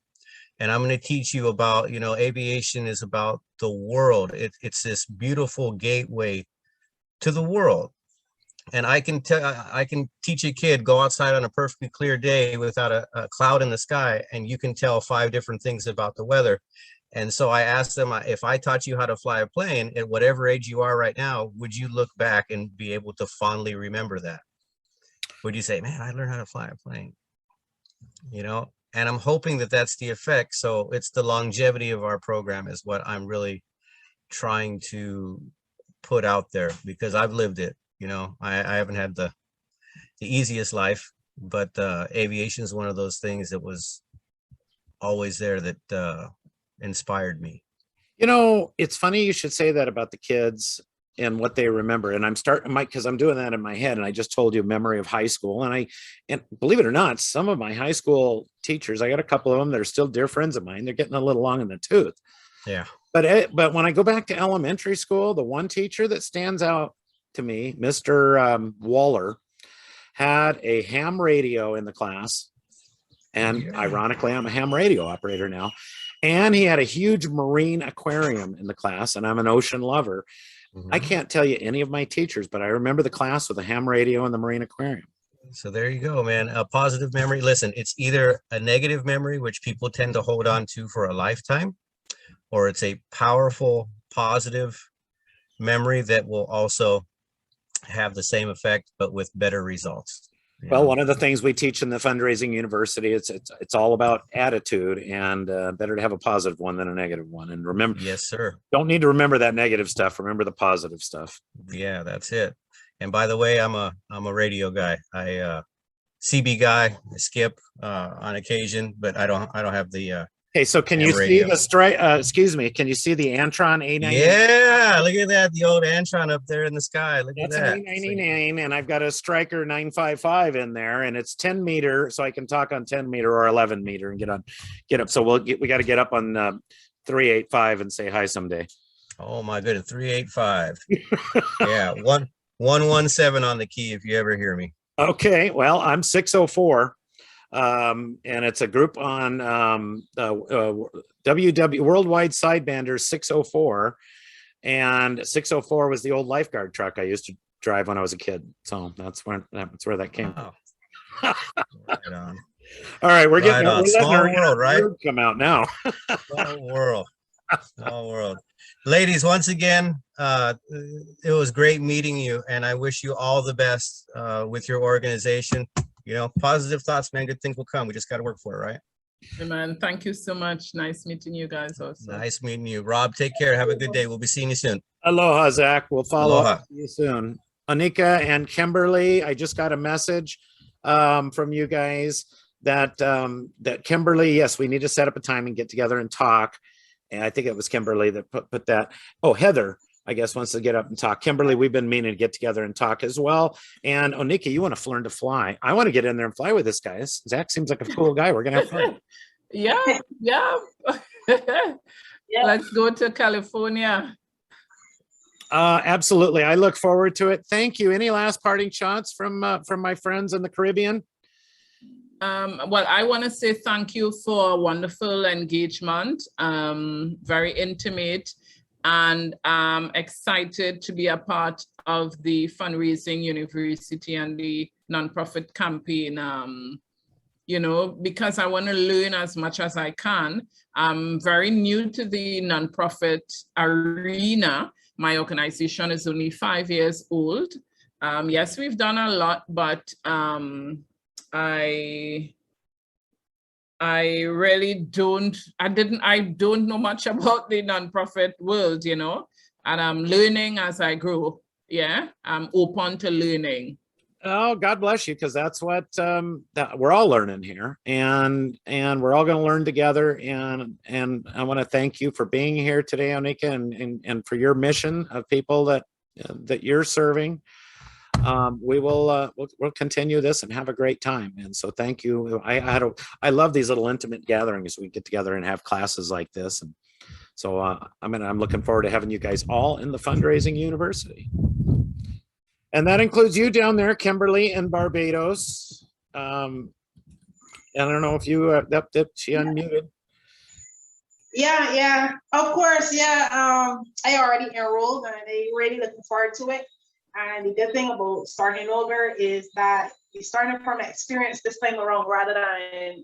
And I'm going to teach you about, you know, aviation is about the world. It's this beautiful gateway to the world. And I can teach a kid, go outside on a perfectly clear day without a cloud in the sky, and you can tell 5 different things about the weather. And so I asked them, if I taught you how to fly a plane at whatever age you are right now, would you look back and be able to fondly remember that? Would you say, man, I learned how to fly a plane? You know, and I'm hoping that that's the effect. So it's the longevity of our program is what I'm really trying to put out there, because I've lived it. You know, I haven't had the easiest life, but aviation is one of those things that was always there that inspired me. You know, it's funny you should say that about the kids and what they remember. And I'm starting, Mike, because I'm doing that in my head. And I just told you memory of high school. And believe it or not, some of my high school teachers, I got a couple of them that are still dear friends of mine. They're getting a little long in the tooth. Yeah. But when I go back to elementary school, the one teacher that stands out to me, Mr. Waller, had a ham radio in the class. And ironically, I'm a ham radio operator now. And he had a huge marine aquarium in the class, and I'm an ocean lover. I can't tell you any of my teachers, but I remember the class with the ham radio and the marine aquarium. So there you go, man. A positive memory. Listen, it's either a negative memory, which people tend to hold on to for a lifetime, or it's a powerful, positive memory that will also have the same effect, but with better results. Well, one of the things we teach in the Fundraising University, it's all about attitude, and better to have a positive one than a negative one. And remember, yes, sir. Don't need to remember that negative stuff. Remember the positive stuff. Yeah, that's it. And by the way, I'm a radio guy. I CB guy. I skip on occasion, but I don't have the Okay, so can you see the strike? Excuse me. Can you see the Antron A99? Yeah, look at that. The old Antron up there in the sky. Look at that. That's an A99, and I've got a Striker 955 in there, and it's 10 meter, so I can talk on 10 meter or 11 meter and get up. So we got to get up on 385 and say hi someday. Oh my goodness, 385. Yeah, 117 on the key if you ever hear me. Okay, well, I'm 604. And it's a group on WW Worldwide Sidebanders 604, and 604 was the old lifeguard truck I used to drive when I was a kid. So that's where that came from. Right on. All right, we're letting our world, right? Come out now. Small world. Ladies, once again, it was great meeting you, and I wish you all the best with your organization. You know, positive thoughts, man. Good things will come. We just got to work for it, right? Amen. Thank you so much. Nice meeting you guys also. Nice meeting you. Rob, take care. Have a good day. We'll be seeing you soon. Aloha, Zach. We'll follow up with you soon. Anika and Kimberly, I just got a message from you guys that Kimberly, yes, we need to set up a time and get together and talk. And I think it was Kimberly that put that. Oh, Heather, I guess, wants to get up and talk. Kimberly, we've been meaning to get together and talk as well. And Onika, you want to learn to fly. I want to get in there and fly with this guy. Zach seems like a cool guy. We're going to have fun. Yeah. Let's go to California. Absolutely. I look forward to it. Thank you. Any last parting shots from my friends in the Caribbean? Well, I want to say thank you for a wonderful engagement. Very intimate. And I'm excited to be a part of the Fundraising University and the nonprofit campaign, you know, because I want to learn as much as I can. I'm very new to the nonprofit arena. My organization is only 5 years old. Yes, we've done a lot, but I really don't know much about the nonprofit world, you know, and I'm learning as I grow. Yeah, I'm open to learning. Oh, God bless you, because that's what that we're all learning here, and we're all going to learn together. And I want to thank you for being here today, Onika, and for your mission of people that that you're serving. We'll continue this and have a great time. And so thank you. I love these little intimate gatherings. We get together and have classes like this. And so I'm looking forward to having you guys all in the Fundraising University. And that includes you down there, Kimberly in Barbados. And I don't know if you, she unmuted. Yeah, of course. Yeah, I already enrolled and I'm really looking forward to it. And the good thing about starting over is that you're starting from experience this time around rather than,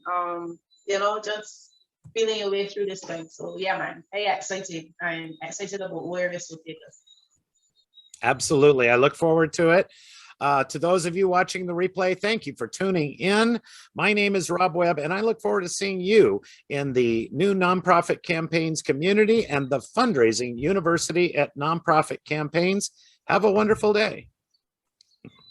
just feeling your way through this thing. So yeah, man, I'm excited about where this will take us. Absolutely. I look forward to it. To those of you watching the replay, thank you for tuning in. My name is Rob Webb, and I look forward to seeing you in the new nonprofit campaigns community and the Fundraising University at Nonprofit Campaigns. Have a wonderful day.